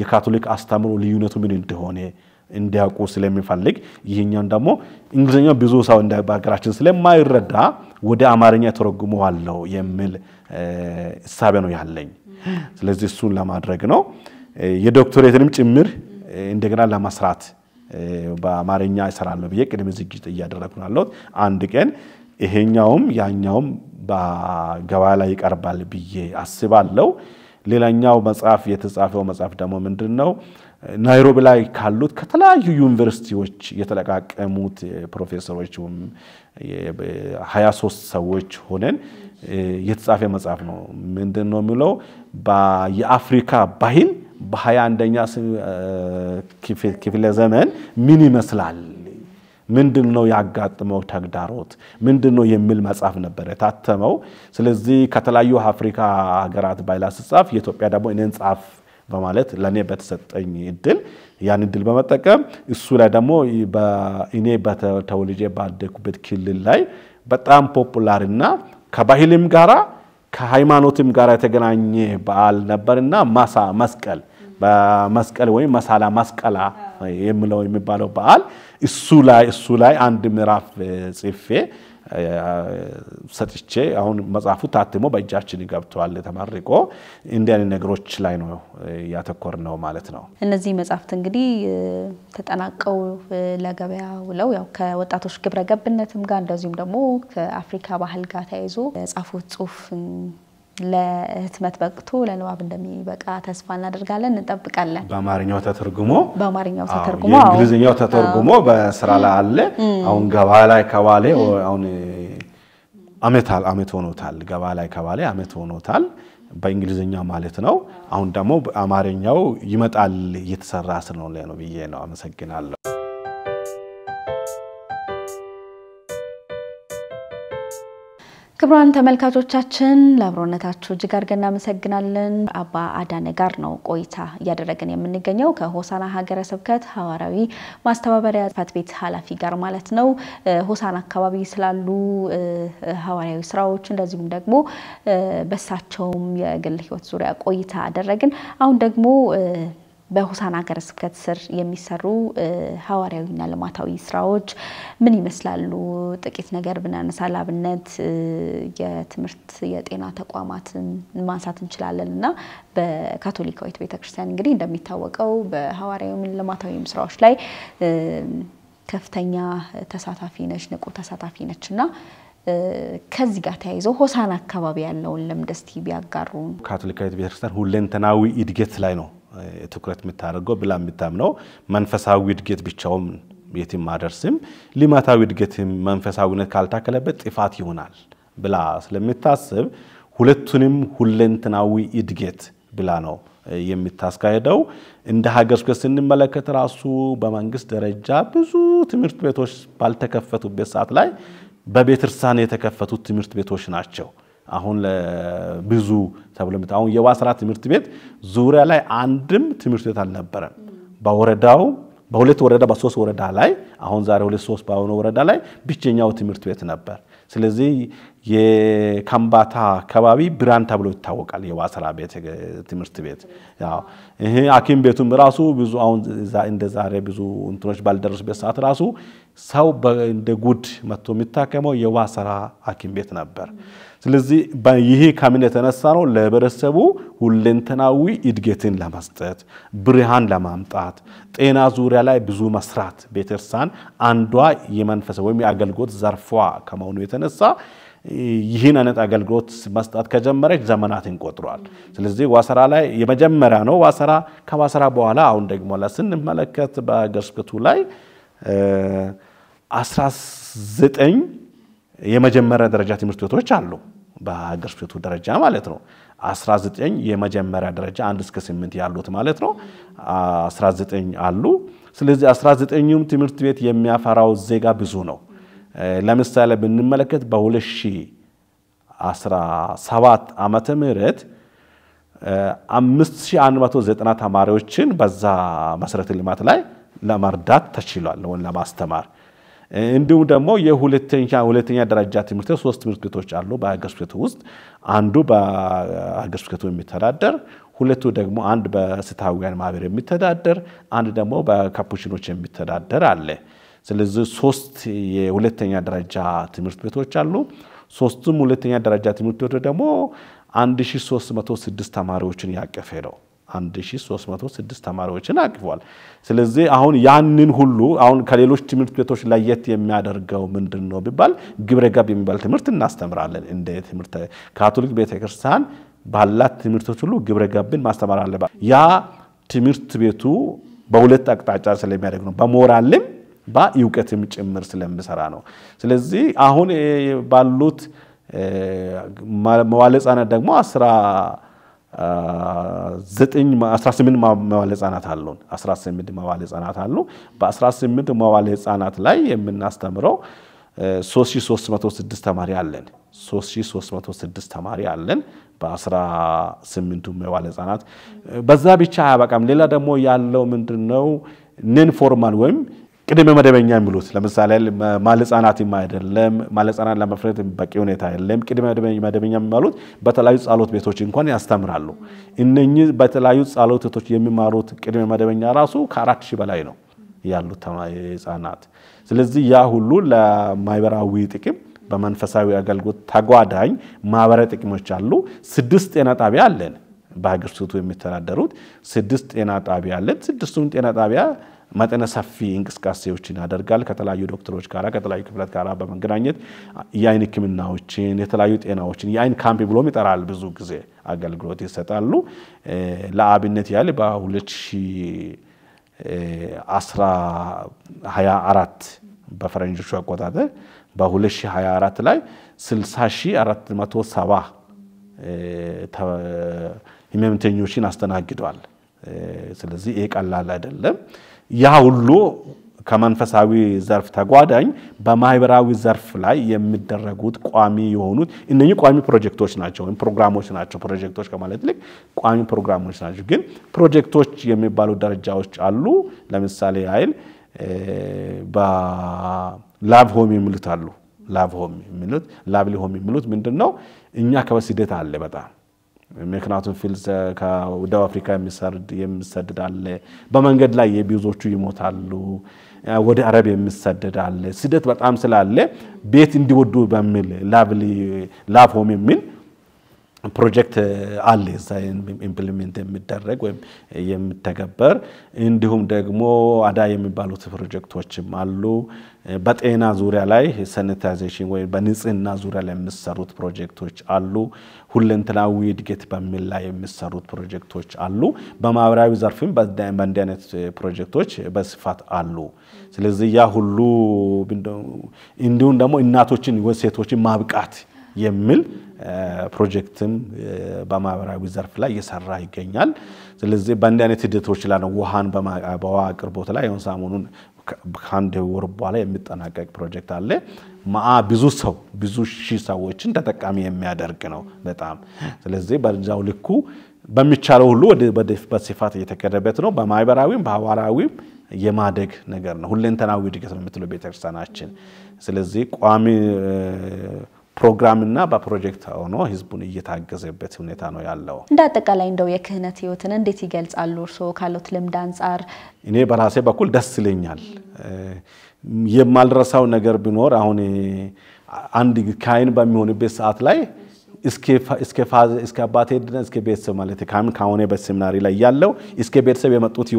የካቶሊክ አስተምሮ ልዩነቱ ምን እንደሆነ እንዲያውቁ ስለሚፈልግ ይሄኛው ደግሞ እንግሊዘኛው ብዙ ሰው በአገራችን ስለማይረዳ ወደ አማርኛ ተረጉመዋለሁ የሚል ሐሳብ ነው ያለኝ ስለዚህ እሱን ለማድረግ ነው የዶክተሬትንም ጭምር እንደገና ለማስራት በአማርኛ ይሰራል ብዬ ቅድም ዝግጅት እያደረኩ ነው አንድ ቀን ይሄኛውም ያኛውም በገበያ ላይ ይቀርባል ብዬ አስባለሁ ሌላኛው መጽሐፍ የተጻፈው መጽሐፍ ደግሞ ምንድነው ናይሮቢ ላይ ካሉት ከተለያዩ ዩኒቨርሲቲዎች የተለቃቀሙት ፕሮፌሰሮችም 23 ሰዎች ሆነን የተጻፈ መጽሐፍ ነው ምንድነው የሚለው የአፍሪካ ባህል በ21ኛ ክፍለ ዘመን ምን ይመስላል ምንድነው ያጋጥመው ተግዳሮት ምንድነው የሚል መጽሐፍ ነበር ታተመው ስለዚህ ከተለያዩ አፍሪካ ሀገራት ባይላስ ጻፍ የኢትዮጵያ ደግሞ እኔን ጻፍ በማለት ለኔ በተሰጠኝ እድል ያን እድል በመጠቀም እሱ ላይ ደግሞ በእኔ በተወልጄ ባደኩበት ክልል ላይ በጣም ፖፑላርና ከባህልም ጋራ ከሃይማኖትም ጋራ የተገናኘ በዓል ነበርና መስቀል ወይ መሳላ መስቀላ የሚባለው በዓል እሱ ላይ አንድ ምዕራፍ ጽፌ ሰጥቼ አሁን መጽሐፉ ታትሞ በእጃችን ገብቷል ተመርቆ እንዲያን ነገሮች ላይ ነው ያተኮርነው ማለት ነው እነዚህ መጽሐፍት እንግዲህ ተጠናቀው ለገበያ ውለው ያው ከወጣቶች ግብረ ገብነትም ጋር እንደዚሁም ደግሞ ከአፍሪካ ባህል ጋር ተያይዞ ጻፉት ጽሁፍ ለህትመት በቅቶ ለንባብ እንደሚበቃ ተስፋ እናደርጋለን እንጠብቃለን በአማርኛው ተተርጉሞ የእንግሊዝኛው ተተርጉሞ በስራ ላይ አለ አሁን ገበያ ላይ ከባለ አሁን አመት ሆኖታል ገበያ ላይ ከባለ አመት ሆኖታል በእንግሊዝኛ ማለት ነው አሁን ደግሞ በአማርኛው ይመጣል እየተሰራ ስለሆነ ነው ብዬ ነው አመሰግናለሁ ክብራን ተመልካቾቻችን ለአብሮነታችሁ እጅግ አድርገን እናመሰግናለን አባ አዳነ ጋር ነው ቆይታ እያደረግን የምንገኘው ከሆሳና ሀገረ ስብከት ሐዋርያዊ ማስተባበሪያ ጽሕፈት ቤት ኃላፊ ጋር ማለት ነው ሆሳና አካባቢ ስላሉ ሐዋርያዊ ስራዎች እንደዚሁም ደግሞ በሳቸውም የግል ህይወት ዙሪያ ቆይታ አደረግን አሁን ደግሞ በሆሳና ሀገረ ስብከት ስር የሚሰሩ ሐዋርያዊና ልማታዊ ስራዎች ምን ይመስላሉ ጥቂት ነገር ብናነሳ ለአብነት የትምህርት የጤና ተቋማትን ማንሳት እንችላለንና በካቶሊካዊት ቤተክርስቲያን እንግዲህ እንደሚታወቀው በሐዋርያዊም ልማታዊ ስራዎች ላይ ከፍተኛ ተሳታፊ ነች ንቁ ተሳታፊ ነችና ከዚህ ጋር ተያይዞ ሆሳና አካባቢ ያለውን ልምድ እስቲ ቢያጋሩ ካቶሊካዊት ቤተክርስቲያን ሁለንተናዊ እድገት ላይ ነው ትኩረት የምታደርገው ብላ የምታምነው መንፈሳዊ እድገት ብቻውን የትም ማደርስም ልማታዊ እድገትም መንፈሳዊነት ካልታከለበት ጥፋት ይሆናል ብላ ስለምታስብ ሁለቱንም ሁለንተናዊ እድገት ብላ ነው የምታስካሄደው እንደ ሀገር ስብከት ስንመለከት ራሱ በመንግስት ደረጃ ብዙ ትምህርት ቤቶች ባልተከፈቱበት ሰዓት ላይ በቤተክርስቲያን የተከፈቱት ትምህርት ቤቶች ናቸው አሁን ለብዙ ተብለምት አሁን የዋስራ ትምህርት ቤት ዙሪያ ላይ አንድም ትምህርት ቤት አልነበረም በወረዳው በሁለት ወረዳ በሶስት ወረዳ ላይ አሁን ዛሬ 2-3 ባሆነ ወረዳ ላይ ብቸኛው ትምህርት ቤት ነበር ስለዚህ የካምባታ አካባቢ ብራን ተብሎ ይታወቃል የዋስራ ቤት ትምህርት ቤት ያው ይሄ አኪም ቤቱም ራሱ ብዙ አሁን እንደ ዛሬ ብዙ እንትኖች ባልደረሱበት ሰዓት ራሱ ሰው እንደ ጉድ መጥቶ የሚታከመው የዋስራ አኪም ቤት ነበር ስለዚህ ይሄ ከምን የተነሳ ነው ለበረሰቡ ሁለንተናዊ እድገትን ለመስጠት ብርሃን ለማምጣት ጤና ዙሪያ ላይ ብዙ መስራት ቤተክርስቲያን አንዷ የመንፈሳዊ ወይም የአገልግሎት ዘርፏ ከመሆኑ የተነሳ ይህን አይነት አገልግሎት መስጠት ከጀመረች ዘመናትን ቆጥሯል ስለዚህ ዋስራ ላይ የመጀመሪያ ነው ዋስራ ከዋስራ በኋላ አሁን ደግሞ ለስንመለከት በገስክቱ ላይ 19 የመጀመሪያ ደረጃ ትምህርት ቤቶች አሉ በገስክቱ ደረጃ ማለት ነው 19 የመጀመሪያ ደረጃ 1 እስከ 8 ያሉት ማለት ነው 19 አሉ ስለዚህ 19ኙም ትምህርት ቤት የሚያፈራው ዜጋ ብዙ ነው ለምሳሌ ብንመለከት በ2017 ዓመተ ምህረት 5190 ተማሪዎችን በዛ መሰረተ ልማት ላይ ለማርዳት ተችሏል ለማስተማር እንዲሁም ደግሞ የሁለተኛ ደረጃ ትምህርት 3 ትምህርት ቤቶች አሉ በአገስክቱ ውስጥ አንዱ በአገስክቱ የሚተዳደር ሁለቱ ደግሞ አንድ በስታውያን ማህበር የሚተዳደር አንድ ደግሞ በካፑቺኖች የሚተዳደር አለ ስለዚህ 3 የሁለተኛ ደረጃ ትምህርት ቤቶች አሉ 3ቱም ሁለተኛ ደረጃ ትምህርት ቤቶች ደግሞ 1306 ተማሪዎችን ያቀፈ ነው 1306 ተማሪዎችን አቅፏል ስለዚህ አሁን ያንን ሁሉ አሁን ከሌሎች ትምህርት ቤቶች ለየት የሚያደርገው ምንድነው ቢባል ግብረገብ የሚባል ትምህርት እናስተምራለን እንደ ትምህርት ካቶሊክ ቤተክርስቲያን ባላት ትምህርቶች ሁሉ ግብረገብን ማስተማር አለባት ያ ትምህርት ቤቱ በሁለት አቅጣጫ ስለሚያደርግ ነው በሞራልም በእውቀትም ጭምር ስለምሰራ ነው ስለዚህ አሁን ባሉት መዋለ ህጻናት ደግሞ 18 መዋለ ህጻናት አሉን 18 መዋለ ህጻናት አሉ በ18 መዋለ ህጻናት ላይ የምናስተምረው 3306 ተማሪ አለን 3306 ተማሪ አለን በ18 መዋለ ህጻናት በዛ ብቻ ያበቃም ሌላ ደግሞ ያለው ምንድነው ነን ፎርማል ወይም ቅድመ መደበኛ የሚሉት ለምሳሌ ማለጻናትም አይደለም ማለጻናት ለመፍረድ በቂ ሁኔታ አይደለም ቅድመ መደበኛ የሚባሉት በተለያዩ ጸሎት ቤቶች እንኳን ያስተምራሉ እነኚህ በተለያዩ ጸሎት ቤቶች የሚማሩት ቅድመ መደበኛ ራሱ ከ4000 በላይ ነው ያሉት ህፃናት ስለዚህ ያ ሁሉ ለማይበራዊ ጥቅም በመንፈሳዊ አገልግሎት ተጓዳኝ ማህበራዊ ጥቅሞች አሉ 6 ጤና ጣቢያ አለን በአገስክቱ የሚተዳደሩት 6 ጤና ጣቢያ አለን 6ቱም ጤና ጣቢያ መጠነ ሰፊ እንቅስቃሴዎችን ያደርጋል ከተለያዩ ዶክተሮች ጋር ከተለያዩ ክፍላት ጋር በመገናኘት የአይን ህክምናዎችን የተለያዩ ጤናዎችን የአይን ካምፕ ብሎም ይጠራል ብዙ ጊዜ አገልግሎት ይሰጣሉ ለአብነት ያለ በ2024 በፈረንጆቹ አቆጣጠር በ2024 ላይ 60470 ህመምተኞችን አስተናግደዋል ስለዚህ ይቀላል አይደለም ያ ሁሉ ከመንፈሳዊ ዘርፍ ተጓዳኝ በማህበራዊ ዘርፍ ላይ የሚደረጉት ቋሚ የሆኑት እነኚህ ቋሚ ፕሮጀክቶች ናቸው ወይም ፕሮግራሞች ናቸው ፕሮጀክቶች ከማለት ልክ ቋሚ ፕሮግራሞች ናቸው ግን ፕሮጀክቶች የሚባሉ ደረጃዎች አሉ ለምሳሌ አይል በላቭ ሆም የሚሉት አሉ ላቭ ሆም የሚሉት ምንድነው እኛ ከበስደት አለ በጣም ምክንያቱም ፊልስ ከደቡብ አፍሪካ የሚሰደድ አለ በመንገድ ላይ የቢዞቹ ይሞታሉ ወደ አረብ የሚሰደድ አለ ስደት በጣም ስላለ ቤት እንዲወዱ በሚል ላቭ ሆም የሚል ፕሮጀክት አለ ዛይን ኢምፕሊሜንት የሚደረግ ወይም የሚተገበር እንዲሁም ደግሞ አዳ የሚባሉት ፕሮጀክቶችም አሉ በጤና ዙሪያ ላይ ሳኒታይዜሽን ወይ በንጽህና ዙሪያ ላይ የሚሰሩት ፕሮጀክቶች አሉ ሁለንተናዊ እድገት በሚል ላይ የሚሰሩት ፕሮጀክቶች አሉ በማህበራዊ ዘርፍም በእንዲህ አይነት ፕሮጀክቶች በስፋት አሉ ስለዚህ ያ ሁሉ እንዲሁም ደግሞ እናቶችን ወሴቶችን ማብቃት የሚል ፕሮጀክትም በማህበራዊ ዘርፍ ላይ እየሰራ ይገኛል ስለዚህ በእንዲህ አይነት ሂደቶች ላይ ነው ውሃን በማቅረብ ቦታ ላይ የሆነ ሳሙኑን ከአንድ ወር በኋላ የሚጠናቀቅ ፕሮጀክት አለ ብዙ ሺህ ሰዎችን ተጠቃሚ የሚያደርግ ነው በጣም ስለዚህ በዛው ልኩ በሚቻለው ሁሉ በስፋት እየተከደበት ነው በማህበራዊም በሐዋራዊም የማደግ ነገር ነው ሁለንተናዊ እድገት ነው የምትለው ቤተክርስቲያናችን ስለዚህ ቋሚ ፕሮግራምና በፕሮጀክት ሆኖ ህዝቡን እየታገዘበት ሁኔታ ነው ያለው እንደ አጠቃላይ እንደው የክህነት ህይወትን እንዴት ይገልጻሉ እርሶ ካሉት ልምድ አንፃር እኔ በራሴ በኩል ደስ ይለኛል የማልረሳው ነገር ቢኖር አሁን አንድ ካህን በሚሆንበት ሰዓት ላይ እስከ አባቴ ድረስ እስከ ቤተሰብ ማለት ካሁን በሴሚናሪ ላይ ያለው እስከ ቤተሰብ የመጡት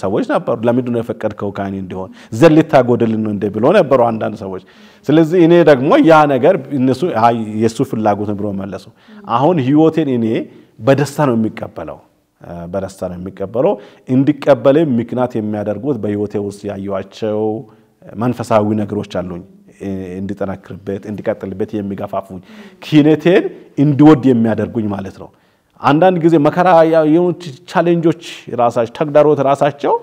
ሰዎች ነበሩ ለምንድን ነው የፈቀድከው ካህን እንዲሆን ዘልታ ጎደልን ነው እንደ ብሎ ነበሩ አንዳንድ ሰዎች ስለዚህ እኔ ደግሞ ያ ነገር እነሱ የሱ ፍላጎት ነው ብሎ መለሱ አሁን ህይወቴን እኔ በደስታ ነው የሚቀበለው እንዲቀበል ምክንያት የሚያደርጉት በህይወቴ ውስጥ ያዩዋቸው መንፈሳዊ ነገሮች አሉኝ እንዲጠናክርበት እንዲቀጥልበት የሚጋፋፉኝ ክህነቴን እንዲወድ የሚያደርጉኝ ማለት ነው አንዳንድ ጊዜ መከራ የሆኑ ቻሌንጆች ራሳቸው ተግዳሮት ራሳቸው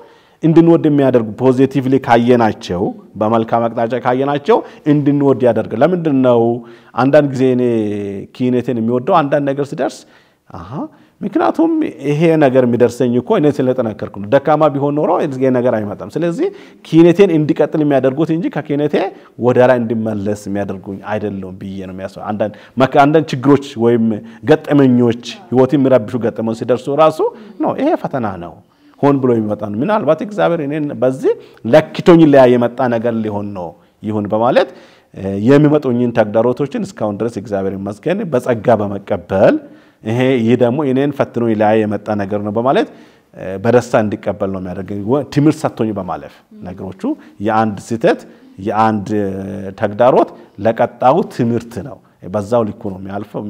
እንድንወድ የሚያደርጉ ፖዚቲቭሊ ካየናቸው በመልካም አቅጣጫ ካየናቸው እንድንወድ ያደርጋል ለምንድነው አንዳንድ ጊዜ እኔ ክህነቴን የሚወደው አንዳንድ ነገር ሲደርስ ምክንያቱም ይሄ ነገር የሚደርሰኝ እኮ እኔ ስለተነከርኩ ነው ደካማ ቢሆን ኖሮ ይሄ ነገር አይመጣም ስለዚህ ክህነቴን እንዲቀጥል የሚያደርጉት እንጂ ከክህነቴ ወደራ እንዲመለስ የሚያደርጉኝ አይደለም ብዬ ነው የሚያስበው አንዳንድ ችግሮች ወይም ገጠመኞች ህይወት የሚረብሹ ገጠመኞች ሲደርሱ ራሱ ነው ይሄ ፈተና ነው ሆን ብሎ የሚመጣ ነው ምናልባት እግዚአብሔር እኔን በዚህ ለክቶኝ ላይ የመጣ ነገር ሊሆን ነው ይሁን በማለት የሚመጡኝን ተግዳሮቶችን እስካሁን ድረስ እግዚአብሔር ይመስገን በጸጋ በመቀበል ይሄ ደግሞ እኔን ፈትኖ ላይ የመጣ ነገር ነው በማለት በደስታ እንዲቀበል ነው የሚያደርገኝ ትምህርት ሰጥቶኝ በማለፍ ነገሮቹ የአንድ ስህተት የአንድ ተግዳሮት ለቀጣው ትምህርት ነው በዛው ልኩ ነው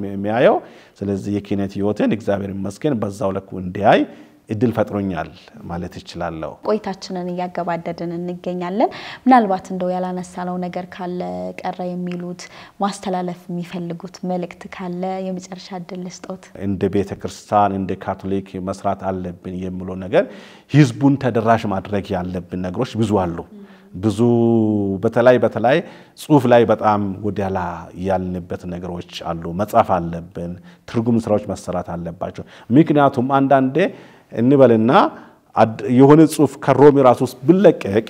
የሚያየው ስለዚህ የክህነት ህይወትን እግዚአብሔር ይመስገን በዛው ልኩ እንዲያይ እድል ፈጥሮኛል ማለት ይችላልው ቆይታችንን ያገባደድን እንገኛለን ምናልባት እንደው ያላነሳነው ነገር ካለ ቀረ የሚሉት ማስተላለፍ የሚፈልጉት መልእክት ካለ የመጨረሻ እድል ልስጦት እንደ ቤተክርስቲያን እንደ ካቶሊክ መስራት አለብን የሚለው ነገር ህዝቡን ተደራሽ ማድረግ ያለብን ነገሮች ብዙ አሉ ብዙ በተላይ ጽሁፍ ላይ በጣም ወዲያላ ያልንበት ነገሮች አሉ መጻፍ አለብን ትርጉም ስራዎች መሰራት አለባቸው ምክንያቱም አንዳንዴ እንበልና የሆነ ጽሁፍ ከሮም ራሱስ ብለቀቅ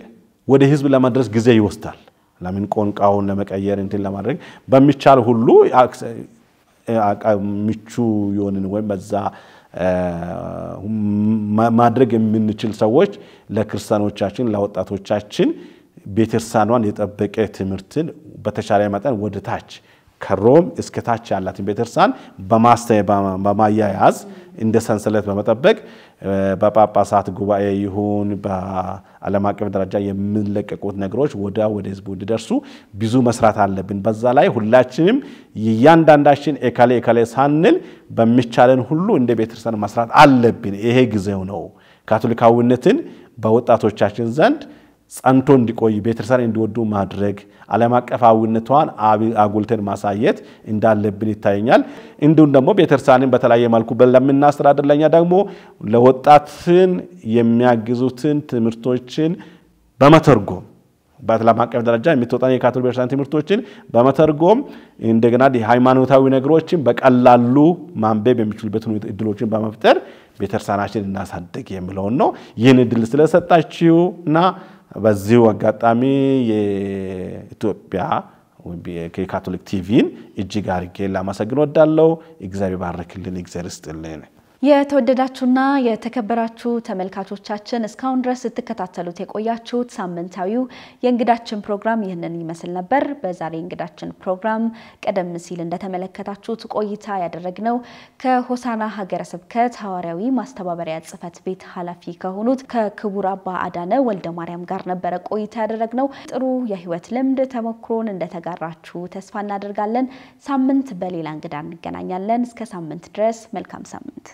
ወደ ህዝብ ለማድረስ ጊዜ ይወስዳል ለምን ቋንቋውን ለመቀየር እንትን ለማድረግ በሚቻል ሁሉ ምቹ የሆነን ወይ በዛ ማድረግ የምንችል ሰዎች ለክርስቲያኖቻችን ለወጣቶቻችን ቤተክርስቲያኗን የጠበቀ ትምህርትን በተሻለ መጠን ወደ ታች ከሮም እስከ ታች ያላትን ቤተክርስቲያን በማያያዝ እንደ ሰንሰለት በመጠበቅ በጳጳሳት ጉባኤ ይሁን በዓለም አቀፍ ደረጃ የሚለቀቁት ነገሮች ወደ ህዝቡ እንዲደርሱ ብዙ መስራት አለብን በዛ ላይ ሁላችንም ያንዳንዳችን ኤካሌ ሳንል በሚቻለን ሁሉ እንደ ቤተክርስቲያን መስራት አለብን ይሄ ጊዜው ነው ካቶሊካዊነትን በወጣቶቻችን ዘንድ ጸንቶ እንዲቆይ ቤተክርስቲያን እንዲወዱ ማድረግ ዓለም አቀፋዊነቷን አጉልተን ማሳየት እንዳለብን ይታየኛል እንዱን ደግሞ ቤተክርስቲያንን በተለያየ መልኩ ለምናስተዳድርለኛ ደግሞ ለወጣትን የሚያግዙትን ትምህርቶችን በመተርጎም በዓለም አቀፍ ደረጃ የሚተወጣን የካቶሊክ ቤተክርስቲያን ትምህርቶችን በመተርጎም እንደገና ሃይማኖታዊ ነገሮችን በቀላሉ ማንበብ የሚችሉበት እድሎችን በመፍጠር ቤተክርስቲያናችንን እናሳድግ የሚለው ነው ይህን እድል ስለሰጣችሁና በዚሁ አጋጣሚ የኢትዮጵያ የካቶሊክ ቲቪን እጅግ አርጌ ለማመስገን ወዳለው እግዚአብሔር ባርክልን እግዚአብሔር ይስጥልን የተወደዳችሁና የተከበራችሁ ተመልካቾቻችን እስካሁን ድረስ ተከታተሉት የቆያችሁት ሳምንታዊው የእንግዳችን ፕሮግራም ይህንን ይመስል ነበር በዛሬ እንግዳችን ፕሮግራም ቀደም ሲል እንደተመለከታችሁት ቆይታ ያደረግነው ከሆሳና ሀገረ ስብከት ሐዋርያዊ ማስተባበሪያ ጽሕፈት ቤት ኃላፊ ከሆኑት ከክቡር አባ አዳነ ወልደ ማርያም ጋር ነበር ቆይታ ያደረግነው ጥሩ የህይወት ልምድ ተሞክሮን እንደተጋራችሁ ተስፋ እናደርጋለን ሳምንት በሌላ እንግዳ እንገናኛለን እስከ ሳምንት ድረስ መልካም ሳምንት